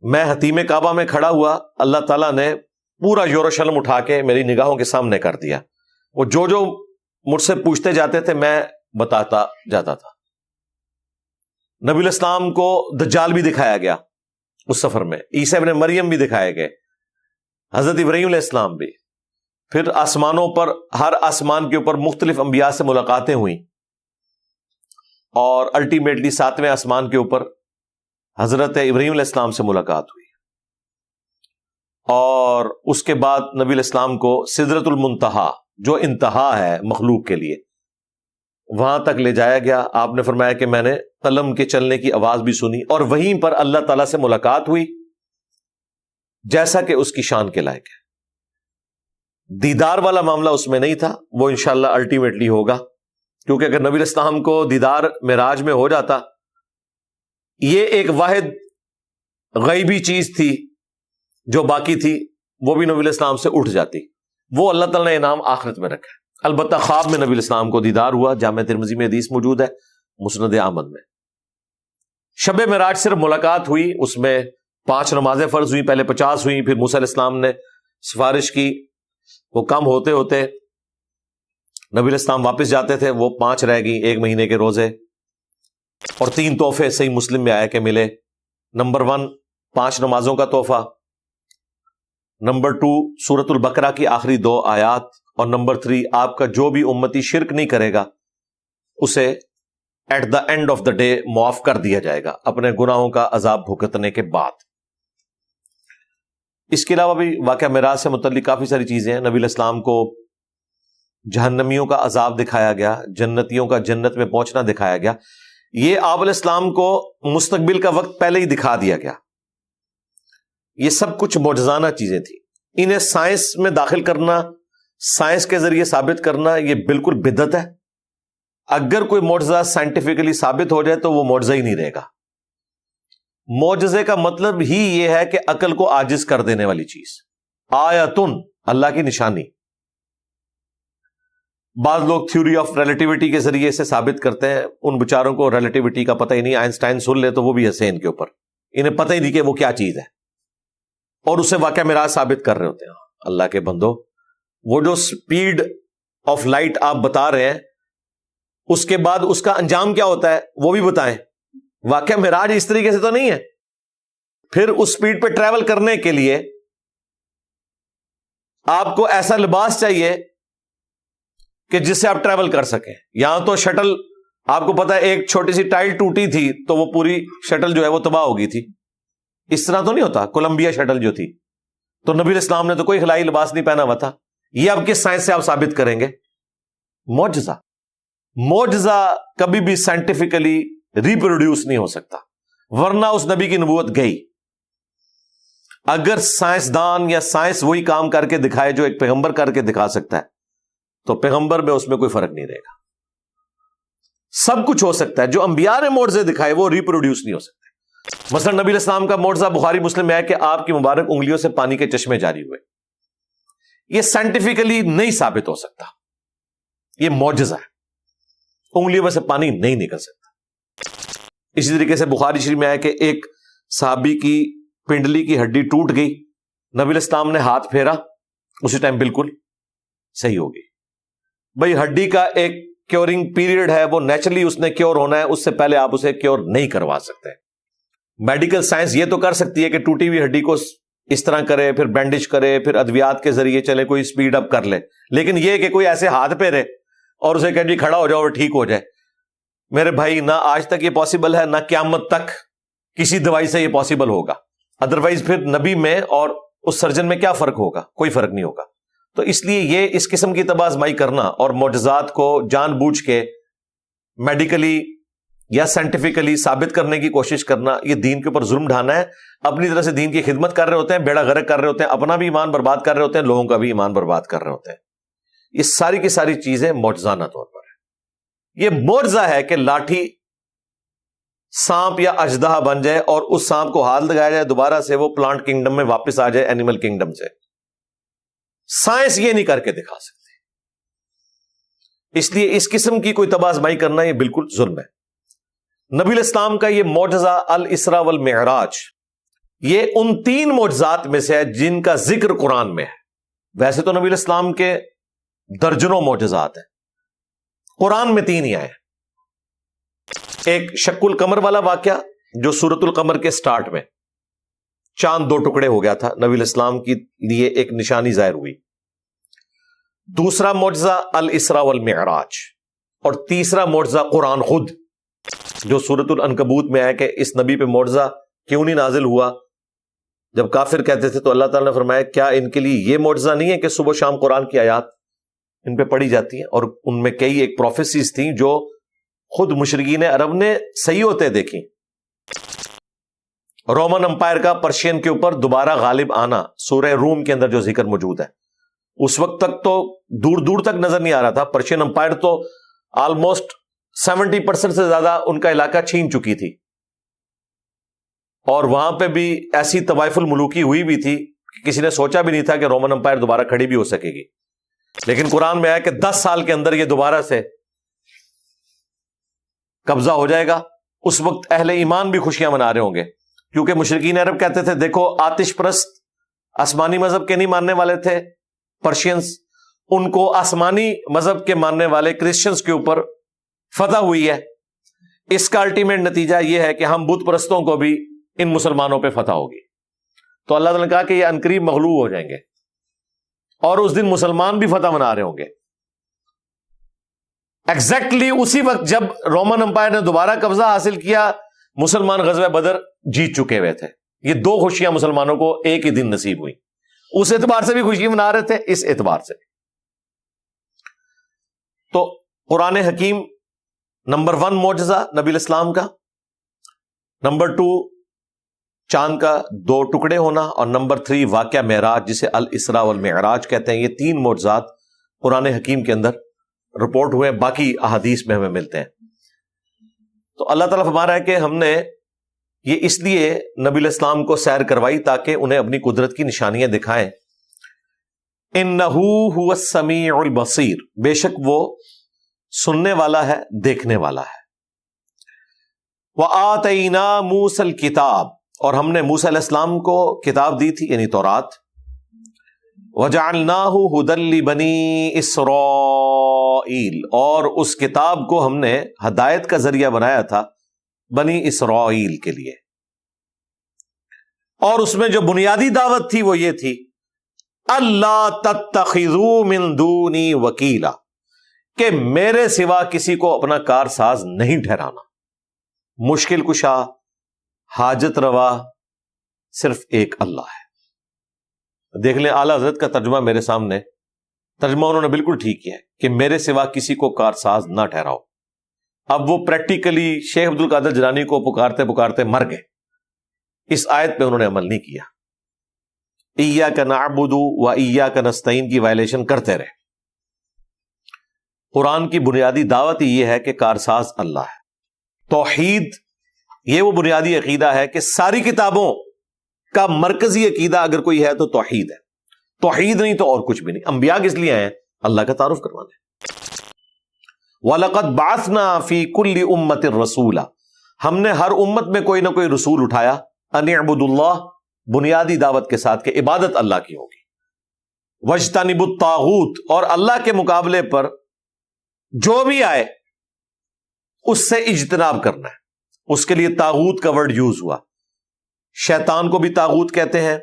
میں حتیم کعبہ میں کھڑا ہوا، اللہ تعالیٰ نے پورا یروشلم اٹھا کے میری نگاہوں کے سامنے کر دیا. وہ جو مجھ سے پوچھتے جاتے تھے میں بتاتا جاتا تھا. نبی الاسلام کو دجال بھی دکھایا گیا اس سفر میں، عیسیٰ ابن مریم بھی دکھائے گئے، حضرت ابراہیم علیہ السلام بھی. پھر آسمانوں پر، ہر آسمان کے اوپر مختلف انبیاء سے ملاقاتیں ہوئیں، اور الٹیمیٹلی 7ویں آسمان کے اوپر حضرت ابراہیم علیہ السلام سے ملاقات ہوئی. اور اس کے بعد نبی علیہ السلام کو سدرۃ المنتہا، جو انتہا ہے مخلوق کے لیے، وہاں تک لے جایا گیا. آپ نے فرمایا کہ میں نے قلم کے چلنے کی آواز بھی سنی، اور وہیں پر اللہ تعالیٰ سے ملاقات ہوئی جیسا کہ اس کی شان کے لائق ہے. دیدار والا معاملہ اس میں نہیں تھا، وہ انشاءاللہ الٹیمیٹلی ہوگا، کیونکہ اگر نبی علیہ السلام کو دیدار معراج میں ہو جاتا، یہ ایک واحد غیبی چیز تھی جو باقی تھی، وہ بھی نبی علیہ السلام سے اٹھ جاتی. وہ اللہ تعالیٰ نے انعام آخرت میں رکھا ہے. البتہ خواب میں نبی علیہ السلام کو دیدار ہوا، جامع ترمذی میں حدیث موجود ہے، مسند احمد میں. شب معراج صرف ملاقات ہوئی، اس میں 5 نمازیں فرض ہوئی، پہلے 50 ہوئی، پھر موسیٰ علیہ السلام نے سفارش کی، وہ کم ہوتے ہوتے نبی علیہ السلام واپس جاتے تھے، وہ 5 رہ گئی، 1 مہینے کے روزے اور 3 تحفے صحیح مسلم میں آیا کہ ملے. نمبر 1 5 نمازوں کا تحفہ، نمبر 2 سورۃ البقرہ کی آخری 2 آیات، اور نمبر 3 آپ کا جو بھی امتی شرک نہیں کرے گا اسے at the end of the day معاف کر دیا جائے گا اپنے گناہوں کا عذاب بھگتنے کے بعد. اس کے علاوہ بھی واقعہ معراج سے متعلق کافی ساری چیزیں ہیں. نبی علیہ السلام کو جہنمیوں کا عذاب دکھایا گیا، جنتیوں کا جنت میں پہنچنا دکھایا گیا. یہ آپ علیہ السلام کو مستقبل کا وقت پہلے ہی دکھا دیا گیا. یہ سب کچھ معجزانہ چیزیں تھیں. انہیں سائنس میں داخل کرنا، سائنس کے ذریعے ثابت کرنا، یہ بالکل بدعت ہے. اگر کوئی معجزہ سائنٹیفکلی ثابت ہو جائے تو وہ معجزہ ہی نہیں رہے گا. معجزے کا مطلب ہی یہ ہے کہ عقل کو عاجز کر دینے والی چیز. آیتن، اللہ کی نشانی. بعض لوگ تھیوری آف ریلیٹیوٹی کے ذریعے سے ثابت کرتے ہیں، ان بیچاروں کو ریلیٹیوٹی کا پتہ ہی نہیں. آئنسٹائن سن لے تو وہ بھی ہنسے ان کے اوپر، انہیں پتہ ہی نہیں کہ وہ کیا چیز ہے، اور اسے واقعہ معراج ثابت کر رہے ہوتے ہیں. اللہ کے بندو، وہ جو سپیڈ آف لائٹ آپ بتا رہے ہیں، اس کے بعد اس کا انجام کیا ہوتا ہے وہ بھی بتائیں. واقعہ معراج اس طریقے سے تو نہیں ہے. پھر اس سپیڈ پہ ٹریول کرنے کے لیے آپ کو ایسا لباس چاہیے کہ جس سے آپ ٹریول کر سکیں. یہاں تو شٹل، آپ کو پتا ہے ایک چھوٹی سی ٹائل ٹوٹی تھی تو وہ پوری شٹل جو ہے وہ تباہ ہو گئی تھی. اس طرح تو نہیں ہوتا. کولمبیا شٹل جو تھی تو نبی علیہ السلام نے تو کوئی خلائی لباس نہیں پہنا ہوا تھا. یہ اب کس سائنس سے آپ ثابت کریں گے؟ معجزہ. معجزہ کبھی بھی سائنٹیفکلی ریپروڈیوس نہیں ہو سکتا، ورنہ اس نبی کی نبوت گئی. اگر سائنسدان یا سائنس وہی کام کر کے دکھائے جو ایک پیغمبر کر کے دکھا سکتا ہے تو پیغمبر میں اس میں کوئی فرق نہیں رہے گا. سب کچھ ہو سکتا ہے. جو انبیاء نے معجزے دکھائے وہ ریپروڈیوس نہیں ہو سکتے. مثلا نبی علیہ السلام کا معجزہ بخاری مسلم میں ہے کہ آپ کی مبارک انگلیوں سے پانی کے چشمے جاری ہوئے. یہ سائنٹیفکلی نہیں ثابت ہو سکتا، یہ معجزہ ہے. انگلیوں میں سے پانی نہیں نکل سکتا. اسی طریقے سے بخاری شریف میں ہے کہ ایک صحابی کی پنڈلی کی ہڈی ٹوٹ گئی، نبی علیہ السلام نے ہاتھ پھیرا، اسی ٹائم بالکل صحیح ہو گئی. بھائی ہڈی کا ایک کیورنگ پیریڈ ہے، وہ نیچرلی اس نے کیور ہونا ہے، اس سے پہلے آپ اسے کیور نہیں کروا سکتے. میڈیکل سائنس یہ تو کر سکتی ہے کہ ٹوٹی ہوئی ہڈی کو اس طرح کرے، پھر بینڈیج کرے، پھر ادویات کے ذریعے چلے، کوئی سپیڈ اپ کر لے. لیکن یہ کہ کوئی ایسے ہاتھ پھیرے اور اسے کہ جی کھڑا ہو جاؤ اور ٹھیک ہو جائے، میرے بھائی نہ آج تک یہ پاسبل ہے، نہ قیامت تک کسی دوائی سے یہ پاسبل ہوگا. ادروائز پھر نبی میں اور اس سرجن میں کیا فرق ہوگا؟ کوئی فرق نہیں ہوگا. تو اس لیے یہ اس قسم کی تباہ آزمائی کرنا اور معجزات کو جان بوجھ کے میڈیکلی یا سائنٹیفکلی ثابت کرنے کی کوشش کرنا، یہ دین کے اوپر ظلم ڈھانا ہے. اپنی طرح سے دین کی خدمت کر رہے ہوتے ہیں، بیڑا غرق کر رہے ہوتے ہیں، اپنا بھی ایمان برباد کر رہے ہوتے ہیں، لوگوں کا بھی ایمان برباد کر رہے ہوتے ہیں. یہ ساری کی ساری چیزیں معجزانہ طور پر ہے. یہ معجزہ ہے کہ لاٹھی سانپ یا اژدہا بن جائے اور اس سانپ کو ہاتھ لگایا جائے، دوبارہ سے وہ پلانٹ کنگڈم میں واپس آ جائے، اینیمل کنگڈم سے. سائنس یہ نہیں کر کے دکھا سکتی. اس لیے اس قسم کی کوئی تباہ آزمائی کرنا یہ بالکل ظلم ہے. نبی الاسلام کا یہ معجزہ الاسراء والمعراج، یہ ان 3 معجزات میں سے ہے جن کا ذکر قرآن میں ہے. ویسے تو نبی الاسلام کے درجنوں معجزات ہیں، قرآن میں 3 ہی آئے. ایک شق القمر والا واقعہ جو سورۃ القمر کے سٹارٹ میں چاند 2 ٹکڑے ہو گیا تھا، نبی الاسلام کے لیے ایک نشانی ظاہر ہوئی. دوسرا معجزہ الاسراء والمعراج، اور تیسرا معجزہ قرآن خود جو سورۃ العنکبوت میں ہے کہ اس نبی پہ معجزہ کیوں نہیں نازل ہوا. جب کافر کہتے تھے تو اللہ تعالیٰ نے فرمایا کیا ان کے لیے یہ معجزہ نہیں ہے کہ صبح شام قرآن کی آیات ان پہ پڑھی جاتی ہیں. اور ان میں کئی ایک پروفیسیز تھیں جو خود مشرکین عرب نے صحیح ہوتے دیکھی. رومن امپائر کا پرشین کے اوپر دوبارہ غالب آنا سورہ روم کے اندر جو ذکر موجود ہے، اس وقت تک تو دور دور تک نظر نہیں آ رہا تھا. پرشین امپائر تو آلموسٹ 70% سے زیادہ ان کا علاقہ چھین چکی تھی، اور وہاں پہ بھی ایسی طوائف الملوکی ہوئی بھی تھی کہ کسی نے سوچا بھی نہیں تھا کہ رومن امپائر دوبارہ کھڑی بھی ہو سکے گی. لیکن قرآن میں آیا کہ 10 سال کے اندر یہ دوبارہ سے قبضہ ہو جائے گا. اس وقت اہل ایمان بھی خوشیاں منا رہے ہوں گے، کیونکہ مشرکین عرب کہتے تھے دیکھو آتش پرست آسمانی مذہب کے نہیں ماننے والے تھے پرشینز، ان کو آسمانی مذہب کے ماننے والے کرسچنز کے اوپر فتح ہوئی ہے. اس کا الٹیمیٹ نتیجہ یہ ہے کہ ہم بت پرستوں کو بھی ان مسلمانوں پہ فتح ہوگی. تو اللہ تعالیٰ نے کہا کہ یہ عنقریب مغلوب ہو جائیں گے، اور اس دن مسلمان بھی فتح منا رہے ہوں گے. ایگزیکٹلی اسی وقت جب رومن امپائر نے دوبارہ قبضہ حاصل کیا، مسلمان غزوہ بدر جیت چکے ہوئے تھے. یہ 2 خوشیاں مسلمانوں کو ایک ہی دن نصیب ہوئی. اس اعتبار سے بھی خوشی منا رہے تھے، اس اعتبار سے. تو قرآن حکیم نمبر 1 معجزہ نبی الاسلام کا، نمبر 2 چاند کا 2 ٹکڑے ہونا، اور نمبر 3 واقعہ معراج جسے الاسراء والمعراج کہتے ہیں. یہ 3 معجزات قرآن حکیم کے اندر رپورٹ ہوئے، باقی احادیث میں ہمیں ملتے ہیں. تو اللہ تعالیٰ فرما رہا ہے کہ ہم نے یہ اس لیے نبی الاسلام کو سیر کروائی تاکہ انہیں اپنی قدرت کی نشانیاں دکھائیں. انہ هو السمیع البصیر، بے شک وہ سننے والا ہے، دیکھنے والا ہے. وآتینا موسیٰ الکتاب، اور ہم نے موسیٰ علیہ السلام کو کتاب دی تھی یعنی تورات. وجعلناہ ھدی لبنی اسرائیل، اور اس کتاب کو ہم نے ہدایت کا ذریعہ بنایا تھا بنی اسرائیل کے لیے. اور اس میں جو بنیادی دعوت تھی وہ یہ تھی اللہ تتخذوا من دونی وکیلا، کہ میرے سوا کسی کو اپنا کارساز نہیں ٹھہرانا. مشکل کشا، حاجت روا صرف ایک اللہ ہے. دیکھ لیں اعلیٰ حضرت کا ترجمہ میرے سامنے، ترجمہ انہوں نے بالکل ٹھیک کیا ہے کہ میرے سوا کسی کو کارساز نہ ٹھہراؤ. اب وہ پریکٹیکلی شیخ عبد القادر جیلانی کو پکارتے پکارتے مر گئے. اس آیت پہ انہوں نے عمل نہیں کیا. ایاک نعبد و ایاک نستعین کی وائلیشن کرتے رہے. قرآن کی بنیادی دعوت یہ ہے کہ کارساز اللہ ہے. توحید یہ وہ بنیادی عقیدہ ہے کہ ساری کتابوں کا مرکزی عقیدہ اگر کوئی ہے تو توحید ہے. توحید نہیں تو اور کچھ بھی نہیں. انبیاء کس لیے آئے ہیں؟ اللہ کا تعارف کروانے. وَلَقَدْ بَعَثْنَا فِي كُلِّ أُمَّةٍ رَسُولًا، ہم نے ہر امت میں کوئی نہ کوئی رسول اٹھایا. أَنِ اعْبُدُوا اللَّهَ، بنیادی دعوت کے ساتھ کہ عبادت اللہ کی ہوگی. وَاجْتَنِبُوا الطَّاغُوتَ، اور اللہ کے مقابلے پر جو بھی آئے اس سے اجتناب کرنا ہے. اس کے لیے طاغوت کا ورڈ یوز ہوا. شیطان کو بھی طاغوت کہتے ہیں،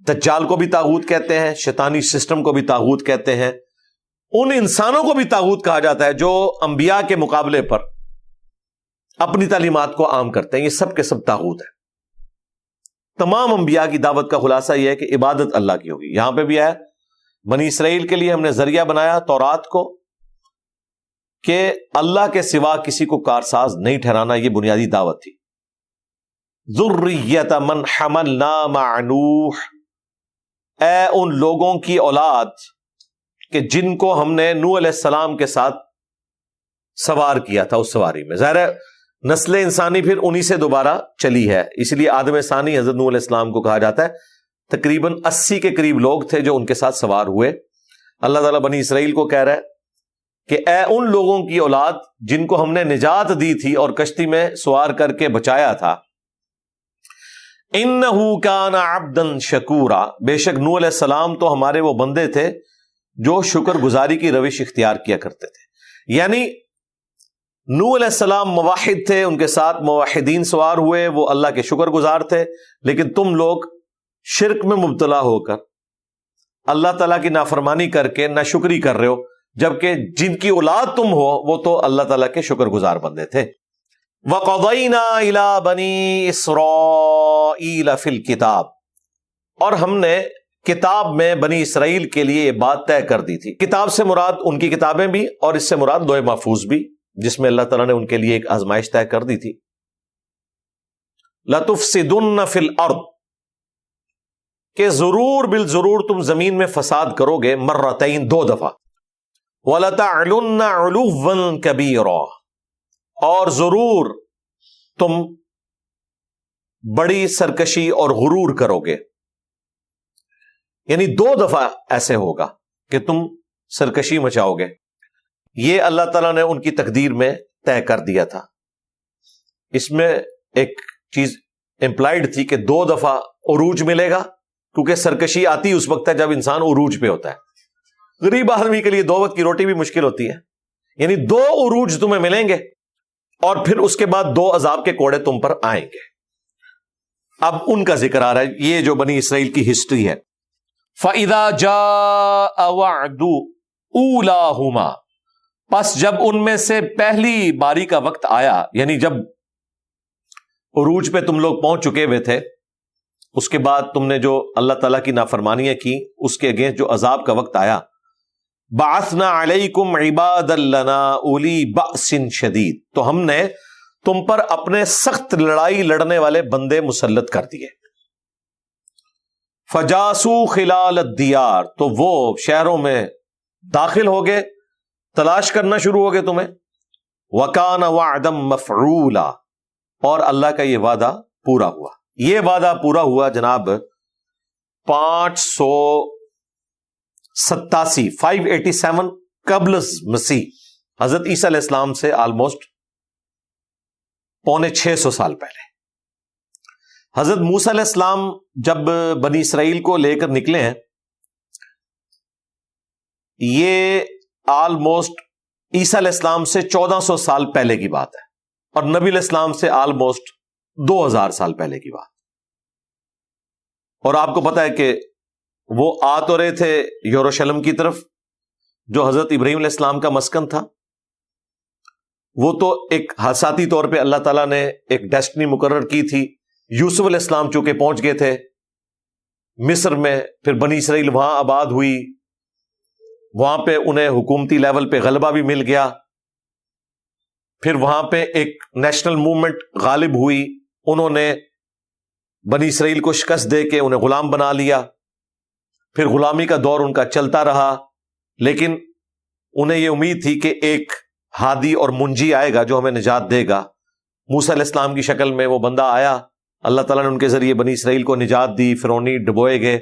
دجال کو بھی طاغوت کہتے ہیں، شیطانی سسٹم کو بھی طاغوت کہتے ہیں. ان انسانوں کو بھی طاغوت کہا جاتا ہے جو انبیاء کے مقابلے پر اپنی تعلیمات کو عام کرتے ہیں. یہ سب کے سب طاغوت ہیں. تمام انبیاء کی دعوت کا خلاصہ یہ ہے کہ عبادت اللہ کی ہوگی. یہاں پہ بھی ہے بنی اسرائیل کے لیے ہم نے ذریعہ بنایا تورات کو کہ اللہ کے سوا کسی کو کارساز نہیں ٹھہرانا، یہ بنیادی دعوت تھی۔ ذریۃ من حملنا مع نوح، اے ان لوگوں کی اولاد کہ جن کو ہم نے نوح علیہ السلام کے ساتھ سوار کیا تھا اس سواری میں۔ ظاہر ہے نسل انسانی پھر انہی سے دوبارہ چلی ہے، اس لیے آدم ثانی حضرت نوح علیہ السلام کو کہا جاتا ہے۔ تقریباً 80 کے قریب لوگ تھے جو ان کے ساتھ سوار ہوئے۔ اللہ تعالیٰ بنی اسرائیل کو کہہ رہا ہے کہ اے ان لوگوں کی اولاد جن کو ہم نے نجات دی تھی اور کشتی میں سوار کر کے بچایا تھا، اِنَّهُ كَانَ عَبْدًا شَكُورًا، بے شک نوح علیہ السلام تو ہمارے وہ بندے تھے جو شکر گزاری کی روش اختیار کیا کرتے تھے۔ یعنی نوح علیہ السلام موحد تھے، ان کے ساتھ موحدین سوار ہوئے، وہ اللہ کے شکر گزار تھے، لیکن تم لوگ شرک میں مبتلا ہو کر اللہ تعالیٰ کی نافرمانی کر کے ناشکری کر رہے ہو، جبکہ جن کی اولاد تم ہو وہ تو اللہ تعالیٰ کے شکر گزار بندے تھے۔ وَقَضَيْنَا إِلَىٰ بَنِي إِسْرَائِيلَ فِي الْكِتَابِ، اور ہم نے کتاب میں بنی اسرائیل کے لیے یہ بات طے کر دی تھی۔ کتاب سے مراد ان کی کتابیں بھی اور اس سے مراد لوح محفوظ بھی، جس میں اللہ تعالیٰ نے ان کے لیے ایک آزمائش طے کر دی تھی۔ لَتُفْسِدُنَّ فِي الْأَرْضِ، کہ ضرور بالضرور تم زمین میں فساد کرو گے، مرتین، 2 دفعہ، وَلَتَعْلُنَّ عُلُوًّا كَبِيرًا، اور ضرور تم بڑی سرکشی اور غرور کرو گے۔ یعنی 2 دفعہ ایسے ہوگا کہ تم سرکشی مچاؤ گے۔ یہ اللہ تعالیٰ نے ان کی تقدیر میں طے کر دیا تھا۔ اس میں ایک چیز امپلائڈ تھی کہ 2 دفعہ عروج ملے گا، کیونکہ سرکشی آتی اس وقت ہے جب انسان عروج پہ ہوتا ہے۔ غریب آدمی کے لیے 2 وقت کی روٹی بھی مشکل ہوتی ہے، یعنی 2 عروج تمہیں ملیں گے اور پھر اس کے بعد 2 عذاب کے کوڑے تم پر آئیں گے۔ اب ان کا ذکر آ رہا ہے، یہ جو بنی اسرائیل کی ہسٹری ہے۔ فَإِذَا جَاءَ وَعْدُ أُولَاهُمَا، پس جب ان میں سے پہلی باری کا وقت آیا، یعنی جب عروج پہ تم لوگ پہنچ چکے ہوئے تھے، اس کے بعد تم نے جو اللہ تعالیٰ کی نافرمانیاں کی، اس کے اگینسٹ جو عذاب کا وقت آیا، بعثنا علیکم عبادا لنا اولی بأس شدید، تو ہم نے تم پر اپنے سخت لڑائی لڑنے والے بندے مسلط کر دیے۔ فجاسوا خلال الدیار، تو وہ شہروں میں داخل ہو گئے، تلاش کرنا شروع ہو گئے تمہیں۔ وکان وعدا مفعولا، اور اللہ کا یہ وعدہ پورا ہوا۔ یہ وعدہ پورا ہوا جناب 587 قبل مسیح، حضرت عیسیٰ علیہ السلام سے آلموسٹ 550 سال پہلے۔ حضرت موسیٰ علیہ السلام جب بنی اسرائیل کو لے کر نکلے ہیں، یہ آلموسٹ عیسیٰ علیہ السلام سے 1400 سال پہلے کی بات ہے، اور نبی علیہ السلام سے آلموسٹ 2000 سال پہلے کی بات۔ اور آپ کو پتا ہے کہ وہ آ تو رہے تھے یروشلم کی طرف، جو حضرت ابراہیم علیہ السلام کا مسکن تھا۔ وہ تو ایک حادثاتی طور پہ اللہ تعالیٰ نے ایک ڈیسٹنی مقرر کی تھی۔ یوسف علیہ السلام چونکہ پہنچ گئے تھے مصر میں، پھر بنی اسرائیل وہاں آباد ہوئی، وہاں پہ انہیں حکومتی لیول پہ غلبہ بھی مل گیا، پھر وہاں پہ ایک نیشنل موومنٹ غالب ہوئی، انہوں نے بنی اسرائیل کو شکست دے کے انہیں غلام بنا لیا، پھر غلامی کا دور ان کا چلتا رہا، لیکن انہیں یہ امید تھی کہ ایک ہادی اور منجی آئے گا جو ہمیں نجات دے گا۔ موسیٰ علیہ السلام کی شکل میں وہ بندہ آیا، اللہ تعالیٰ نے ان کے ذریعے بنی اسرائیل کو نجات دی، فرعونی ڈبوئے گئے۔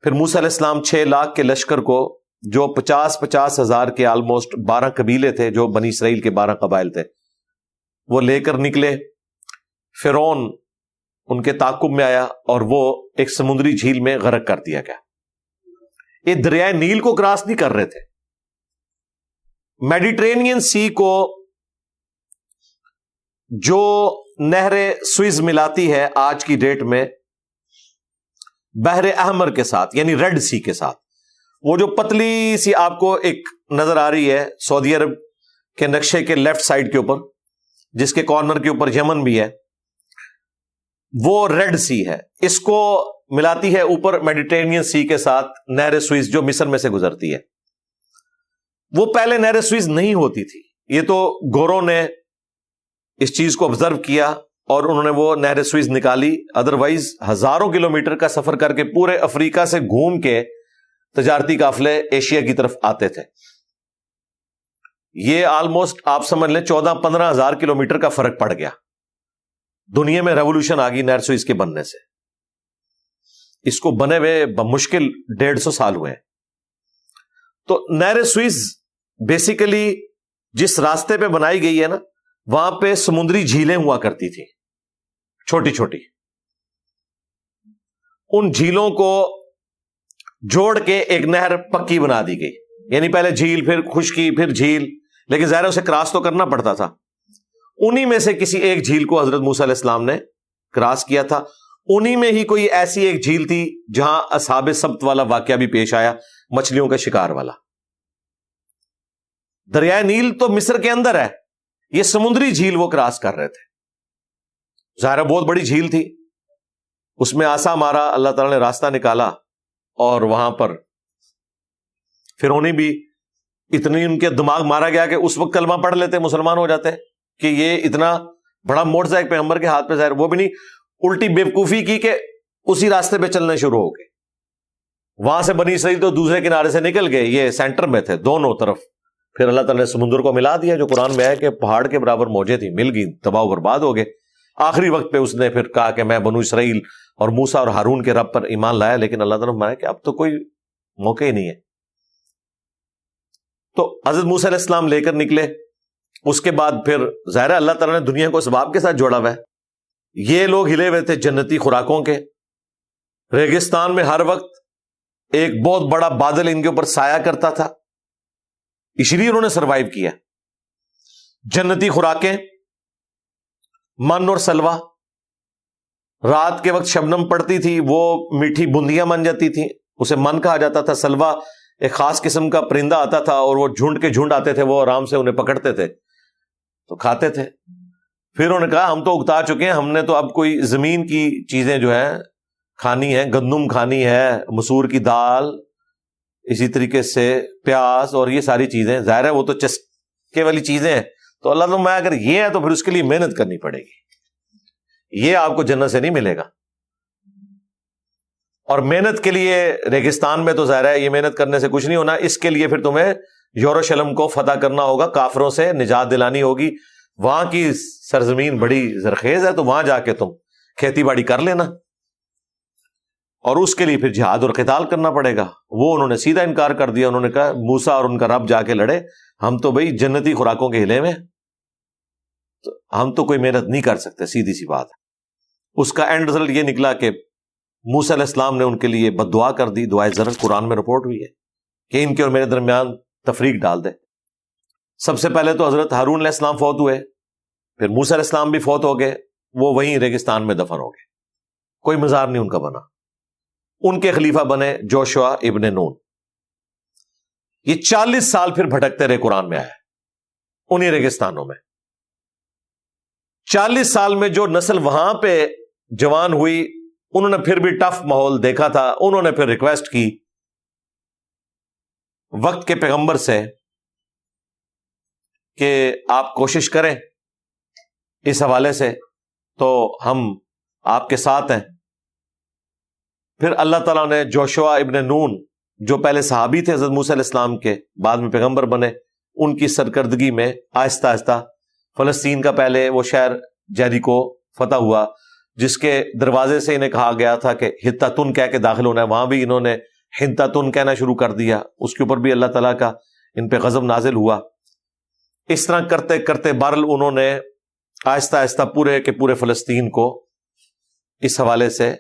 پھر موسیٰ علیہ السلام 6 لاکھ کے لشکر کو، جو 50 ہزار کے آلموسٹ 12 قبیلے تھے، جو بنی اسرائیل کے 12 قبائل تھے، وہ لے کر نکلے۔ فرعون ان کے تعاقب میں آیا اور وہ ایک سمندری جھیل میں غرق کر دیا گیا۔ یہ دریائے نیل کو کراس نہیں کر رہے تھے، میڈیٹرینین سی کو جو نہر سوئز ملاتی ہے آج کی ڈیٹ میں بحر احمر کے ساتھ، یعنی ریڈ سی کے ساتھ، وہ جو پتلی سی آپ کو ایک نظر آ رہی ہے سعودی عرب کے نقشے کے لیفٹ سائڈ کے اوپر، جس کے کارنر کے اوپر یمن بھی ہے، وہ ریڈ سی ہے۔ اس کو ملاتی ہے اوپر میڈیٹرینین سی کے ساتھ نہر سوئز جو مصر میں سے گزرتی ہے. وہ پہلے نہر سوئز نہیں ہوتی تھی. یہ تو گوروں نے اس چیز کو آبزرو کیا اور انہوں نے وہ نہر سوئز نکالی. ادروائز ہزاروں کلومیٹر کا سفر کر کے پورے افریقہ سے گھوم کے تجارتی قافلے ایشیا کی طرف آتے تھے. یہ آلموسٹ آپ سمجھ لیں 14-15 ہزار کلومیٹر کا فرق پڑ گیا. دنیا میں ریولوشن آ گئی نہر سوئز کے بننے سے. اس کو بنے ہوئے بمشکل 150 سال ہوئے ہیں. تو نہر سوئز بیسیکلی جس راستے پہ بنائی گئی ہے نا, وہاں پہ سمندری جھیلیں ہوا کرتی تھی چھوٹی چھوٹی. ان جھیلوں کو جوڑ کے ایک نہر پکی بنا دی گئی. یعنی پہلے جھیل, پھر خشکی, پھر جھیل, لیکن ظاہر اسے کراس تو کرنا پڑتا تھا. انہی میں سے کسی ایک جھیل کو حضرت موسیٰ علیہ السلام نے کراس کیا تھا. انہی میں ہی کوئی ایسی ایک جھیل تھی جہاں اصحاب سبت والا واقعہ بھی پیش آیا, مچھلیوں کے شکار والا. دریائے نیل تو مصر کے اندر ہے, یہ سمندری جھیل وہ کراس کر رہے تھے. ظاہر بہت بڑی جھیل تھی, اس میں آسا مارا, اللہ تعالیٰ نے راستہ نکالا اور وہاں پر پھر انہیں بھی اتنی ان کے دماغ مارا گیا کہ اس وقت کلمہ پڑھ لیتے, مسلمان ہو جاتے کہ یہ اتنا بڑا معجزہ ایک پیغمبر کے ہاتھ پہ ظاہر. وہ بھی نہیں, الٹی بیوقوفی کی کہ اسی راستے پہ چلنے شروع ہو گئے. وہاں سے بنی اسرائیل تو دوسرے کنارے سے نکل گئے, یہ سینٹر میں تھے دونوں طرف. پھر اللہ تعالیٰ نے سمندر کو ملا دیا, جو قرآن میں ہے کہ پہاڑ کے برابر موجیں تھیں, مل گئی, تباہ و برباد ہو گئے. آخری وقت پہ اس نے پھر کہا کہ میں بنو اسرائیل اور موسیٰ اور ہارون کے رب پر ایمان لایا, لیکن اللہ تعالیٰ نے فرمایا کہ اب تو کوئی موقع ہی نہیں ہے. تو حضرت موسیٰ علیہ السلام لے کر نکلے. اس کے بعد پھر ظاہر اللہ تعالیٰ نے دنیا کو اسباب کے ساتھ جوڑا ہوا ہے. یہ لوگ ہلے ہوئے تھے جنتی خوراکوں کے. ریگستان میں ہر وقت ایک بہت بڑا بادل ان کے اوپر سایہ کرتا تھا, اس لیے انہوں نے سروائیو کیا. جنتی خوراکیں, من اور سلوا. رات کے وقت شبنم پڑتی تھی, وہ میٹھی بندیاں بن جاتی تھیں, اسے من کہا جاتا تھا. سلوا ایک خاص قسم کا پرندہ آتا تھا اور وہ جھنڈ کے جھنڈ آتے تھے, وہ آرام سے انہیں پکڑتے تھے تو کھاتے تھے. پھر انہوں نے کہا ہم تو اگتا چکے ہیں, ہم نے تو اب کوئی زمین کی چیزیں جو ہے کھانی ہے, گندم کھانی ہے, مسور کی دال, اسی طریقے سے پیاز اور یہ ساری چیزیں. ظاہر ہے وہ تو چسکے والی چیزیں ہیں. تو اللہ تعالیٰ میں اگر یہ ہے تو پھر اس کے لیے محنت کرنی پڑے گی, یہ آپ کو جنت سے نہیں ملے گا. اور محنت کے لیے ریگستان میں تو ظاہر ہے یہ محنت کرنے سے کچھ نہیں ہونا. اس کے لیے پھر تمہیں یروشلم کو فتح کرنا ہوگا, کافروں سے نجات دلانی ہوگی. وہاں کی سرزمین بڑی زرخیز ہے, تو وہاں جا کے تم کھیتی باڑی کر لینا, اور اس کے لیے پھر جہاد اور قتال کرنا پڑے گا. وہ انہوں نے سیدھا انکار کر دیا. انہوں نے کہا موسیٰ اور ان کا رب جا کے لڑے, ہم تو بھائی جنتی خوراکوں کے ہلے میں, تو ہم تو کوئی محنت نہیں کر سکتے, سیدھی سی بات ہے. اس کا اینڈ رزلٹ یہ نکلا کہ موسیٰ علیہ السلام نے ان کے لیے بد دعا کر دی. دعائے ضرر قرآن میں رپورٹ ہوئی ہے کہ ان کے اور میرے درمیان تفریق ڈال دے. سب سے پہلے تو حضرت ہارون علیہ السلام فوت ہوئے, پھر موسیٰ علیہ السلام بھی فوت ہو گئے. وہ وہیں ریگستان میں دفن ہو گئے, کوئی مزار نہیں ان کا بنا. ان کے خلیفہ بنے جوشوا ابن نون. یہ 40 سال پھر بھٹکتے رہے, قرآن میں آیا انہی ریگستانوں میں. 40 سال میں جو نسل وہاں پہ جوان ہوئی, انہوں نے پھر بھی ٹف ماحول دیکھا تھا. انہوں نے پھر ریکویسٹ کی وقت کے پیغمبر سے کہ آپ کوشش کریں اس حوالے سے, تو ہم آپ کے ساتھ ہیں. پھر اللہ تعالیٰ نے جوشوا ابن نون, جو پہلے صحابی تھے حضرت موسیٰ علیہ السلام کے, بعد میں پیغمبر بنے, ان کی سرکردگی میں آہستہ آہستہ فلسطین کا پہلے وہ شہر جیریکو فتح ہوا, جس کے دروازے سے انہیں کہا گیا تھا کہ ہتاتن کہہ کے داخل ہونا ہے. وہاں بھی انہوں نے ہنتاتن کہنا شروع کر دیا. اس کے اوپر بھی اللہ تعالیٰ کا ان پہ غضب نازل ہوا. اس طرح کرتے کرتے بہرحال انہوں نے آہستہ آہستہ پورے کے پورے فلسطین کو اس حوالے سے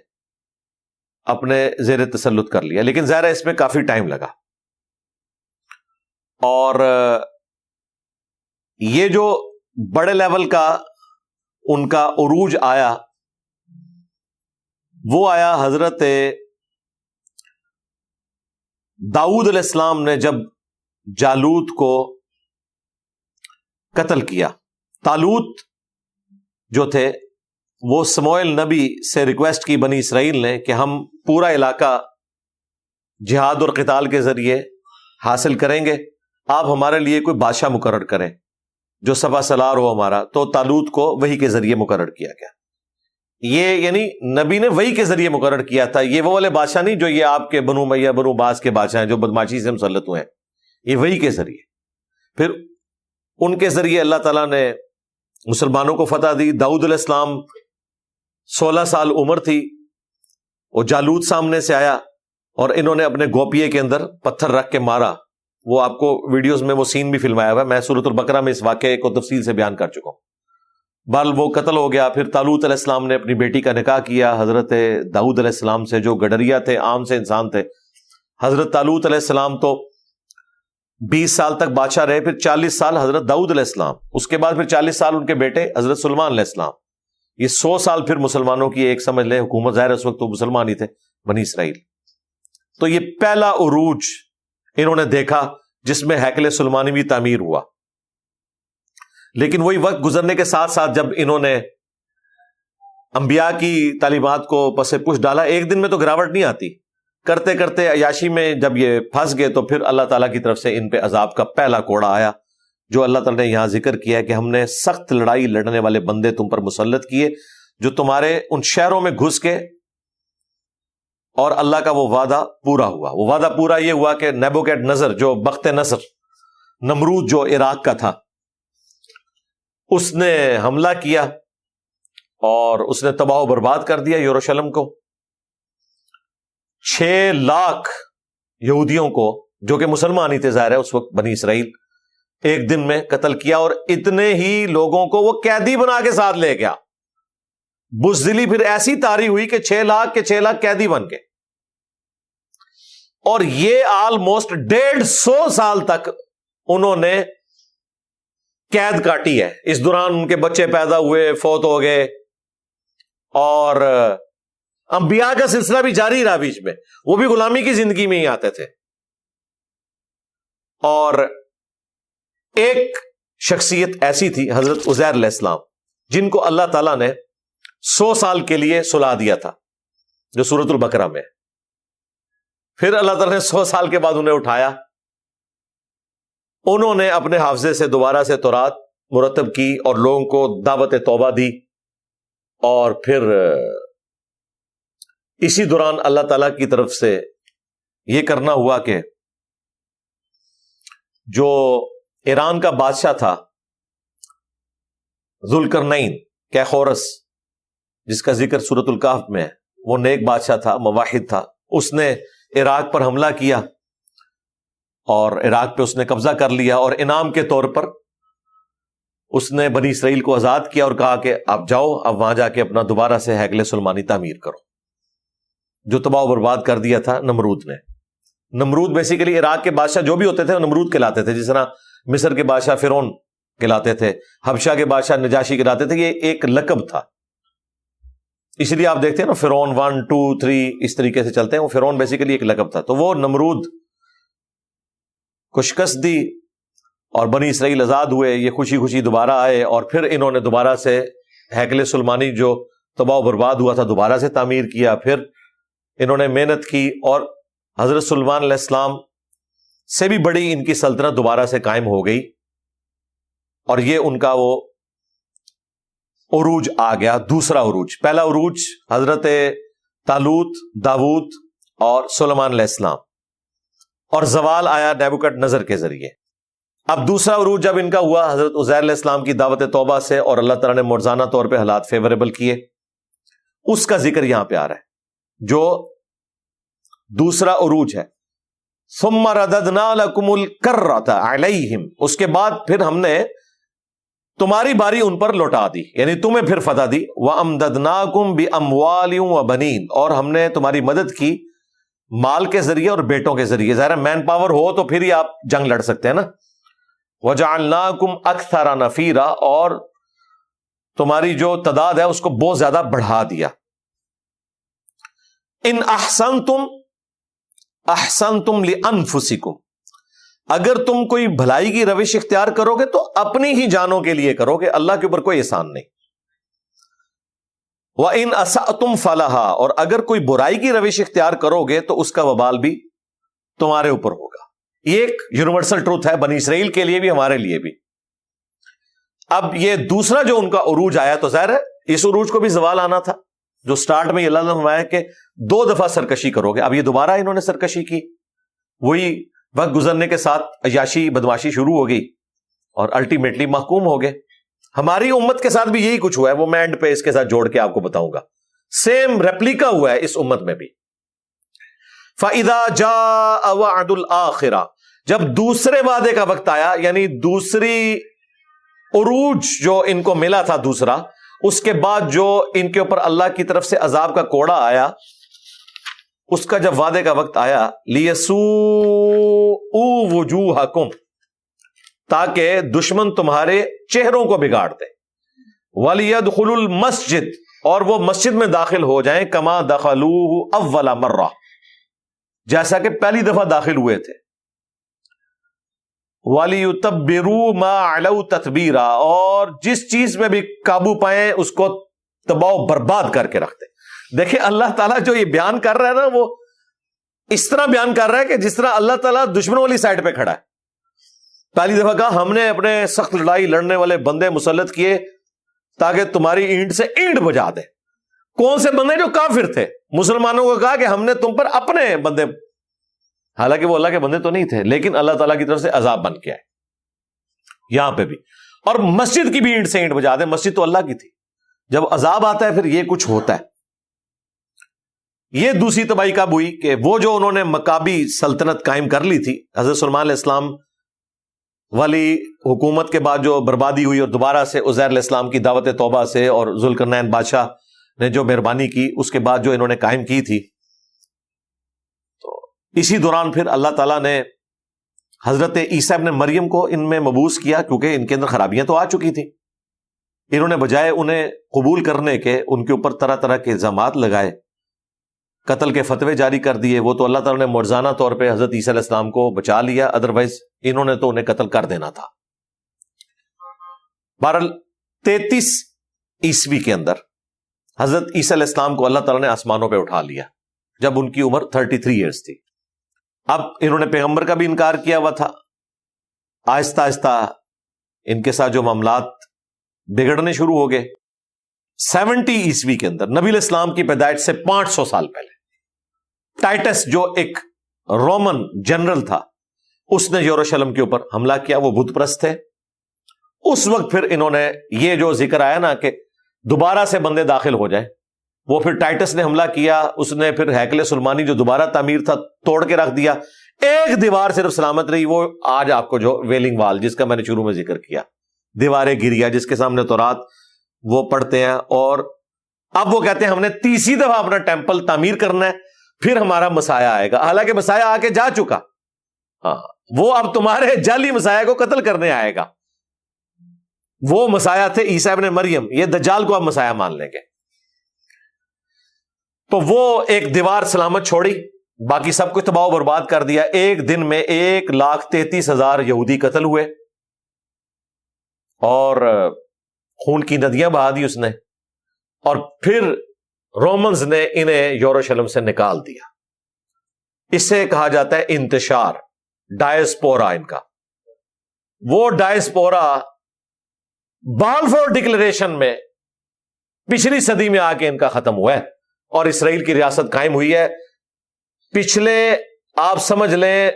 اپنے زیر تسلط کر لیا. لیکن ظاہر ہے اس میں کافی ٹائم لگا, اور یہ جو بڑے لیول کا ان کا عروج آیا, وہ آیا حضرت داؤد علیہ السلام نے جب جالوت کو قتل کیا. طالوت جو تھے وہ سموئیل نبی سے ریکویسٹ کی بنی اسرائیل نے کہ ہم پورا علاقہ جہاد اور قتال کے ذریعے حاصل کریں گے، آپ ہمارے لیے کوئی بادشاہ مقرر کریں جو سبا سالار ہو ہمارا۔ تو طالوت کو وحی کے ذریعے مقرر کیا گیا۔ یہ یعنی نبی نے وحی کے ذریعے مقرر کیا تھا، یہ وہ والے بادشاہ نہیں جو یہ آپ کے بنو امیہ بنو باز کے بادشاہ ہیں جو بدماشی سے مسلط ہوئے ہیں، یہ وحی کے ذریعے۔ پھر ان کے ذریعے اللہ تعالیٰ نے مسلمانوں کو فتح دی۔ داؤد علیہ السلام 16 سال عمر تھی، وہ جالوت سامنے سے آیا اور انہوں نے اپنے گوپیے کے اندر پتھر رکھ کے مارا۔ وہ آپ کو ویڈیوز میں وہ سین بھی فلمایا ہوا ہے، میں سورۃ البقرہ میں اس واقعے کو تفصیل سے بیان کر چکا ہوں۔ بال وہ قتل ہو گیا۔ پھر طالوت علیہ السلام نے اپنی بیٹی کا نکاح کیا حضرت داؤد علیہ السلام سے، جو گڈریا تھے، عام سے انسان تھے۔ حضرت طالوت علیہ السلام تو 20 سال تک بادشاہ رہے، پھر 40 سال حضرت داؤد علیہ السلام، اس کے بعد پھر 40 سال ان کے بیٹے حضرت سلیمان علیہ السلام۔ یہ 100 سال پھر مسلمانوں کی ایک سمجھ لیں حکومت، ظاہر اس وقت تو مسلمان ہی تھے بنی اسرائیل۔ تو یہ پہلا عروج انہوں نے دیکھا جس میں ہیکل سلیمانی بھی تعمیر ہوا۔ لیکن وہی وقت گزرنے کے ساتھ ساتھ جب انہوں نے انبیاء کی تعلیمات کو پس پش ڈالا، ایک دن میں تو گراوٹ نہیں آتی، کرتے کرتے عیاشی میں جب یہ پھنس گئے تو پھر اللہ تعالیٰ کی طرف سے ان پہ عذاب کا پہلا کوڑا آیا، جو اللہ تعالیٰ نے یہاں ذکر کیا کہ ہم نے سخت لڑائی لڑنے والے بندے تم پر مسلط کیے جو تمہارے ان شہروں میں گھس کے، اور اللہ کا وہ وعدہ پورا ہوا۔ وہ وعدہ پورا یہ ہوا کہ نیبوکیڈ نظر جو بخت نصر، نمرود جو عراق کا تھا، اس نے حملہ کیا اور اس نے تباہ و برباد کر دیا یروشلم کو۔ 6 لاکھ یہودیوں کو، جو کہ مسلمان ہی تھے ظاہر ہے اس وقت بنی اسرائیل، ایک دن میں قتل کیا، اور اتنے ہی لوگوں کو وہ قیدی بنا کے ساتھ لے گیا۔ بزدلی پھر ایسی طاری ہوئی کہ 6 لاکھ کے 6 لاکھ قیدی بن گئے، اور یہ آلموسٹ 150 سال تک انہوں نے قید کاٹی ہے۔ اس دوران ان کے بچے پیدا ہوئے، فوت ہو گئے، اور انبیاء کا سلسلہ بھی جاری رہا بیچ میں، وہ بھی غلامی کی زندگی میں ہی آتے تھے۔ اور ایک شخصیت ایسی تھی حضرت عزیر علیہ السلام، جن کو اللہ تعالیٰ نے 100 سال کے لیے سلا دیا تھا، جو سورۃ البقرہ میں۔ پھر اللہ تعالیٰ نے 100 سال کے بعد انہیں اٹھایا، انہوں نے اپنے حافظے سے دوبارہ سے تورات مرتب کی اور لوگوں کو دعوت توبہ دی، اور پھر اسی دوران اللہ تعالیٰ کی طرف سے یہ کرنا ہوا کہ جو ایران کا بادشاہ تھا ذوالقرنین کیخورس، جس کا ذکر سورۃ الکہف میں ہے، وہ نیک بادشاہ تھا، موحد تھا، اس نے عراق پر حملہ کیا اور عراق پہ اس نے قبضہ کر لیا، اور انعام کے طور پر اس نے بنی اسرائیل کو آزاد کیا اور کہا کہ آپ جاؤ، اب وہاں جا کے اپنا دوبارہ سے ہیکل سلیمانی تعمیر کرو، جو تباہ و برباد کر دیا تھا نمرود نے۔ نمرود بیسیکلی عراق کے بادشاہ جو بھی ہوتے تھے وہ نمرود کہلاتے تھے، جس طرح مصر کے بادشاہ فرعون کہلاتے تھے، حبشہ کے بادشاہ نجاشی کہلاتے تھے، یہ ایک لقب تھا۔ اس لیے آپ دیکھتے ہیں نا فرعون 1 2 3 اس طریقے سے چلتے ہیں، وہ فرعون بیسیکلی ایک لقب تھا۔ تو وہ نمرود کو شکست دی اور بنی اسرائیل آزاد ہوئے، یہ خوشی خوشی دوبارہ آئے، اور پھر انہوں نے دوبارہ سے ہیکل سلیمانی جو تباہ و برباد ہوا تھا دوبارہ سے تعمیر کیا۔ پھر انہوں نے محنت کی اور حضرت سلیمان علیہ السلام سے بھی بڑی ان کی سلطنت دوبارہ سے قائم ہو گئی، اور یہ ان کا وہ عروج آ گیا، دوسرا عروج۔ پہلا عروج حضرت طالوت، داود اور سلیمان علیہ السلام، اور زوال آیا نیبوکڈ نظر کے ذریعے۔ اب دوسرا عروج جب ان کا ہوا حضرت عزیر علیہ السلام کی دعوت توبہ سے، اور اللہ تعالیٰ نے معجزانہ طور پہ حالات فیوریبل کیے، اس کا ذکر یہاں پہ آ رہا ہے، جو دوسرا عروج ہے۔ ثم رددنا لکم الکرۃ علیہم، اس کے بعد پھر ہم نے تمہاری باری ان پر لوٹا دی، یعنی تمہیں پھر فتح دی۔ وَأَمْدَدْنَاكُمْ بِأَمْوَالٍ وَبَنِينَ، اور ہم نے تمہاری مدد کی مال کے ذریعے اور بیٹوں کے ذریعے۔ ظاہر ہے مین پاور ہو تو پھر ہی آپ جنگ لڑ سکتے ہیں نا۔ وَجَعَلْنَاكُمْ أَكْثَرَ نَفِيرًا، اور تمہاری جو تعداد ہے اس کو بہت زیادہ بڑھا دیا۔ ان احسنتم احسنتم لانفسکم، اگر تم کوئی بھلائی کی روش اختیار کرو گے تو اپنی ہی جانوں کے لیے کرو گے، اللہ کے اوپر کوئی احسان نہیں۔ وَإِنْ أَسَأْتُمْ فَلَهَا، اور اگر کوئی برائی کی روش اختیار کرو گے تو اس کا وبال بھی تمہارے اوپر ہوگا. یہ ایک یونیورسل ٹروتھ ہے بنی اسرائیل کے لیے بھی، ہمارے لیے بھی. اب یہ دوسرا جو ان کا عروج آیا تو ظاہر ہے اس عروج کو بھی زوال آنا تھا. جو سٹارٹ میں اللہ نے فرمایا کہ 2 دفعہ سرکشی کرو گے، اب یہ دوبارہ انہوں نے سرکشی کی. وہی وقت گزرنے کے ساتھ عیاشی بدماشی شروع ہو گئی اور الٹیمیٹلی محکوم ہو گئے. ہماری امت کے ساتھ بھی یہی کچھ ہوا ہے، وہ میں اینڈ پہ اس کے ساتھ جوڑ کے آپ کو بتاؤں گا. سیم ریپلیکا ہوا ہے اس امت میں بھی. فَإِذَا جَاءَ وَعْدُ الْآخِرَةِ، جب دوسرے وعدے کا وقت آیا، یعنی دوسری عروج جو ان کو ملا تھا دوسرا، اس کے بعد جو ان کے اوپر اللہ کی طرف سے عذاب کا کوڑا آیا، اس کا جب وعدے کا وقت آیا، لِيَسُوءُ وُجُوهَكُمْ، تاکہ دشمن تمہارے چہروں کو بگاڑ دے. وَلِيَدْخُلُوا الْمَسْجِدَ، اور وہ مسجد میں داخل ہو جائیں، كَمَا دَخَلُوهُ أَوَّلَ مَرَّةٍ، جیسا کہ پہلی دفعہ داخل ہوئے تھے. وَلِيُتَبِّرُوا مَا عَلَوْا تَتْبِيرًا، اور جس چیز میں بھی قابو پائیں اس کو تباہ و برباد کر کے رکھتے. دیکھیں اللہ تعالیٰ جو یہ بیان کر رہا ہے نا، وہ اس طرح بیان کر رہا ہے کہ جس طرح اللہ تعالیٰ دشمنوں والی سائڈ پہ کھڑا ہے. پہلی دفعہ کہا ہم نے اپنے سخت لڑائی لڑنے والے بندے مسلط کیے تاکہ تمہاری اینٹ سے اینٹ بجا دے. کون سے بندے؟ جو کافر تھے. مسلمانوں کو کہا کہ ہم نے تم پر اپنے بندے، حالانکہ وہ اللہ کے بندے تو نہیں تھے، لیکن اللہ تعالیٰ کی طرف سے عذاب بن کے آئے. یہاں پہ بھی، اور مسجد کی بھی اینٹ سے اینٹ بجا دے. مسجد تو اللہ کی تھی. جب عذاب آتا ہے پھر یہ کچھ ہوتا ہے. یہ دوسری تباہی کب ہوئی کہ وہ جو انہوں نے مکابی سلطنت قائم کر لی تھی، حضرت سلیمان علیہ السلام والی حکومت کے بعد جو بربادی ہوئی، اور دوبارہ سے عزیر علیہ السلام کی دعوت توبہ سے اور ذوالقرنین بادشاہ نے جو مہربانی کی، اس کے بعد جو انہوں نے قائم کی تھی، تو اسی دوران پھر اللہ تعالیٰ نے حضرت عیسیٰ ابن مریم کو ان میں مبعوث کیا، کیونکہ ان کے اندر خرابیاں تو آ چکی تھیں. انہوں نے بجائے انہیں قبول کرنے کے ان کے اوپر طرح طرح کے الزامات لگائے، قتل کے فتوے جاری کر دیے. وہ تو اللہ تعالیٰ نے معجزانہ طور پہ حضرت عیسیٰ علیہ السلام کو بچا لیا، ادروائز انہوں نے تو انہیں قتل کر دینا تھا. بہرحال 33 عیسوی کے اندر حضرت عیسیٰ علیہ السلام کو اللہ تعالیٰ نے آسمانوں پہ اٹھا لیا جب ان کی عمر 33 ایئرز تھی. اب انہوں نے پیغمبر کا بھی انکار کیا ہوا تھا. آہستہ آہستہ ان کے ساتھ جو معاملات بگڑنے شروع ہو گئے. 70 عیسوی کے اندر نبی علیہ السلام کی پیدائش سے 500 سال پہلے ٹائٹس جو ایک رومن جنرل تھا، اس نے یروشلم کے اوپر حملہ کیا. وہ بت پرست تھے. اس وقت پھر انہوں نے یہ جو ذکر آیا نا کہ دوبارہ سے بندے داخل ہو جائیں، وہ پھر ٹائٹس نے حملہ کیا. اس نے پھر ہیکل سلیمانی جو دوبارہ تعمیر تھا توڑ کے رکھ دیا. ایک دیوار صرف سلامت رہی، وہ آج آپ کو جو ویلنگ وال جس کا میں نے شروع میں ذکر کیا، دیواریں گریا جس کے سامنے تورات وہ پڑھتے ہیں. اور اب وہ کہتے ہیں ہم نے 30 دفعہ اپنا ٹیمپل تعمیر کرنا ہے، پھر ہمارا مسایہ آئے گا. حالانکہ مسایہ آ کے جا چکا. ہاں، وہ اب تمہارے جعلی مسایہ کو قتل کرنے آئے گا. وہ مسایہ تھے عیسیٰ ابن مریم. یہ دجال کو اب مسایہ مان لیں گے. تو وہ ایک دیوار سلامت چھوڑی، باقی سب کچھ تباہ و برباد کر دیا. ایک دن میں 1,33,000 یہودی قتل ہوئے اور خون کی ندیاں بہا دی اس نے. اور پھر رومنز نے انہیں یروشلم سے نکال دیا. اس سے کہا جاتا ہے انتشار، ڈائسپورا ان کا. وہ ڈائسپورا بالفور ڈکلیریشن میں پچھلی صدی میں آ کے ان کا ختم ہوا ہے اور اسرائیل کی ریاست قائم ہوئی ہے. پچھلے آپ سمجھ لیں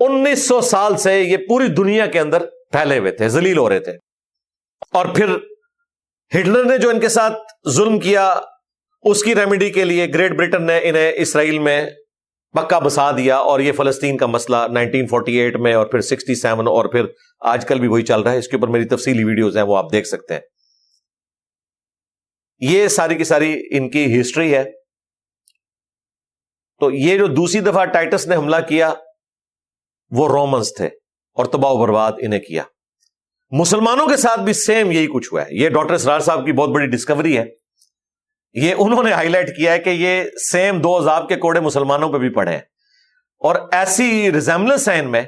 1900 سال سے یہ پوری دنیا کے اندر پھیلے ہوئے تھے، ذلیل ہو رہے تھے. اور پھر ہٹلر نے جو ان کے ساتھ ظلم کیا، اس کی ریمیڈی کے لیے گریٹ برٹن نے انہیں اسرائیل میں پکا بسا دیا. اور یہ فلسطین کا مسئلہ 1948 میں اور پھر 67 اور پھر آج کل بھی وہی چل رہا ہے. اس کے اوپر میری تفصیلی ویڈیوز ہیں، وہ آپ دیکھ سکتے ہیں. یہ ساری کی ساری ان کی ہسٹری ہے. تو یہ جو دوسری دفعہ ٹائٹس نے حملہ کیا وہ رومنز تھے اور تباہ و برباد انہیں کیا. مسلمانوں کے ساتھ بھی سیم یہی کچھ ہوا ہے. یہ ڈاکٹر اسرار صاحب کی بہت بڑی ڈسکوری ہے. یہ انہوں نے ہائی لائٹ کیا ہے کہ یہ سیم 2 عذاب کے کوڑے مسلمانوں پہ بھی پڑے ہیں. اور ایسی ریزیمبلنس ہے ان میں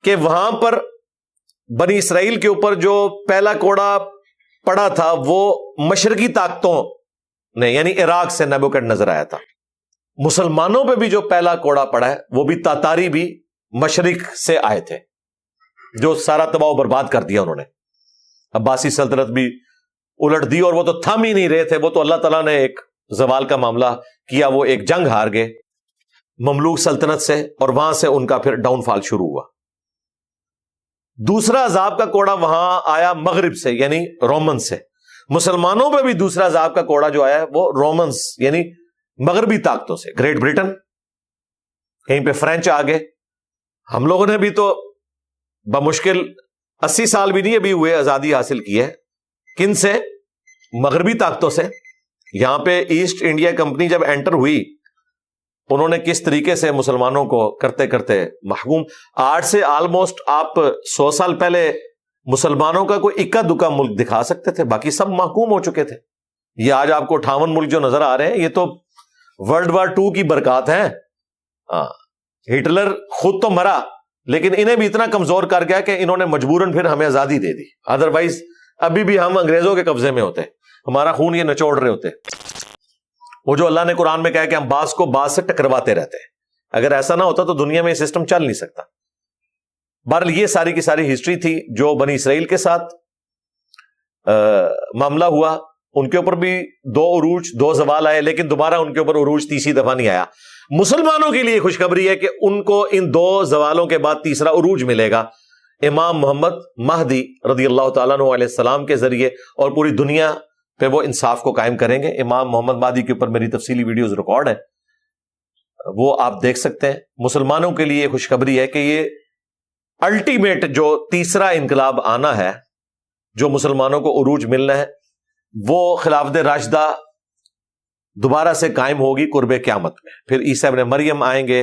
کہ وہاں پر بنی اسرائیل کے اوپر جو پہلا کوڑا پڑا تھا وہ مشرقی طاقتوں نہیں، یعنی عراق سے نیبوکڈنیزر آیا تھا. مسلمانوں پہ بھی جو پہلا کوڑا پڑا ہے وہ بھی تاتاری بھی مشرق سے آئے تھے، جو سارا تباہ و برباد کر دیا انہوں نے. عباسی سلطنت بھی الٹ دی، اور وہ تو تھم ہی نہیں رہے تھے. وہ تو اللہ تعالیٰ نے ایک زوال کا معاملہ کیا، وہ ایک جنگ ہار گئے مملوک سلطنت سے، اور وہاں سے ان کا پھر ڈاؤن فال شروع ہوا. دوسرا عذاب کا کوڑا وہاں آیا مغرب سے، یعنی رومن سے. مسلمانوں پہ بھی دوسرا عذاب کا کوڑا جو آیا ہے وہ رومنز یعنی مغربی طاقتوں سے. گریٹ برٹن، کہیں پہ فرینچ آگے. ہم لوگوں نے بھی تو بمشکل 80 سال بھی نہیں ابھی ہوئے آزادی حاصل کی ہے. کن سے؟ مغربی طاقتوں سے. یہاں پہ ایسٹ انڈیا کمپنی جب انٹر ہوئی، انہوں نے کس طریقے سے مسلمانوں کو کرتے کرتے محکوم. آج سے آلموسٹ آپ 100 سال پہلے مسلمانوں کا کوئی اکا دکا ملک دکھا سکتے تھے، باقی سب محکوم ہو چکے تھے. یہ آج آپ کو 58 ملک جو نظر آ رہے ہیں، یہ تو ورلڈ وار 2 کی برکات ہیں. ہٹلر خود تو مرا، لیکن انہیں بھی اتنا کمزور کر گیا کہ انہوں نے مجبوراً پھر ہمیں آزادی دے دی. ادروائز ابھی بھی ہم انگریزوں کے قبضے میں ہوتے، ہمارا خون یہ نچوڑ رہے ہوتے. وہ جو اللہ نے قرآن میں کہا کہ ہم بعض کو بعض سے ٹکرواتے رہتے ہیں، اگر ایسا نہ ہوتا تو دنیا میں یہ سسٹم چل نہیں سکتا. بہرحال یہ ساری کی ساری ہسٹری تھی جو بنی اسرائیل کے ساتھ معاملہ ہوا. ان کے اوپر بھی 2 عروج 2 زوال آئے، لیکن دوبارہ ان کے اوپر عروج تیسری دفعہ نہیں آیا. مسلمانوں کے لیے خوشخبری ہے کہ ان کو ان 2 زوالوں کے بعد تیسرا عروج ملے گا امام محمد مہدی رضی اللہ تعالیٰ عنہ علیہ السلام کے ذریعے، اور پوری دنیا پہ وہ انصاف کو قائم کریں گے. امام محمد مہدی کے اوپر میری تفصیلی ویڈیوز ریکارڈ ہیں، وہ آپ دیکھ سکتے ہیں. مسلمانوں کے لیے خوشخبری ہے کہ یہ الٹیمیٹ جو تیسرا انقلاب آنا ہے، جو مسلمانوں کو عروج ملنا ہے، وہ خلافت راشدہ دوبارہ سے قائم ہوگی قرب قیامت میں. پھر عیسیٰ ابن مریم آئیں گے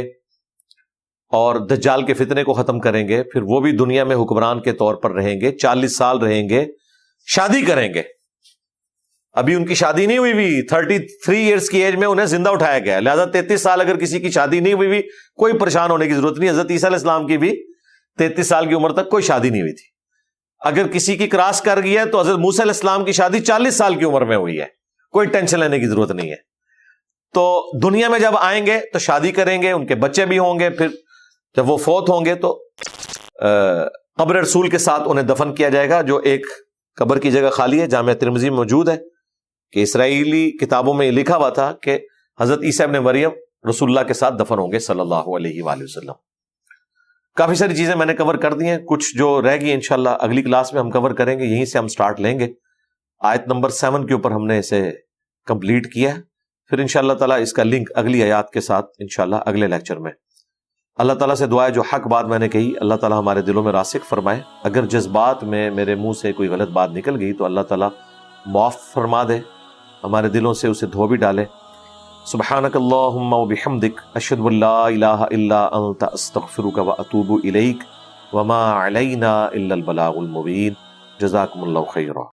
اور دجال کے فتنے کو ختم کریں گے. پھر وہ بھی دنیا میں حکمران کے طور پر رہیں گے، 40 سال رہیں گے، شادی کریں گے. ابھی ان کی شادی نہیں ہوئی ہوئی، 33 ایئرس کی ایج میں انہیں زندہ اٹھایا گیا. لہذا 33 سال اگر کسی کی شادی نہیں ہوئی ہوئی، کوئی پریشان ہونے کی ضرورت نہیں. حضرت عیسیٰ علیہ السلام کی بھی 33 سال کی عمر تک کوئی شادی نہیں ہوئی تھی. اگر کسی کی کراس کر گئی ہے تو حضرت موسیٰ علیہ السلام کی شادی 40 سال کی عمر میں ہوئی ہے، کوئی ٹینشن لینے کی ضرورت نہیں ہے. تو دنیا میں جب آئیں گے تو شادی کریں گے، ان کے بچے بھی ہوں گے. پھر جب وہ فوت ہوں گے تو قبر رسول کے ساتھ انہیں دفن کیا جائے گا، جو ایک قبر کی جگہ خالی ہے، جامعہ ترمذی میں موجود ہے. کہ اسرائیلی کتابوں میں یہ لکھا ہوا تھا کہ حضرت عیسیٰ ابن مریم رسول اللہ کے ساتھ دفن ہوں گے صلی اللہ علیہ وآلہ وسلم. کافی ساری چیزیں میں نے کور کر دی ہیں، کچھ جو رہ گئی انشاءاللہ اگلی کلاس میں ہم کور کریں گے. یہیں سے ہم سٹارٹ لیں گے. آیت نمبر 7 کے اوپر ہم نے اسے کمپلیٹ کیا ہے. پھر انشاءاللہ تعالیٰ اس کا لنک اگلی آیات کے ساتھ انشاءاللہ اگلے لیکچر میں. اللہ تعالیٰ سے دعا ہے جو حق بات میں نے کہی اللہ تعالیٰ ہمارے دلوں میں راسخ فرمائے. اگر جذبات میں میرے منہ سے کوئی غلط بات نکل گئی تو اللہ تعالیٰ معاف فرما دے، ہمارے دلوں سے اسے دھو بھی ڈالے. سبحانک اللہم و بحمدک اشہد ان لا الہ الا انت استغفرک و اتوب الیک وما علینا الا البلاغ المبین. جزاکم اللہ خیرا.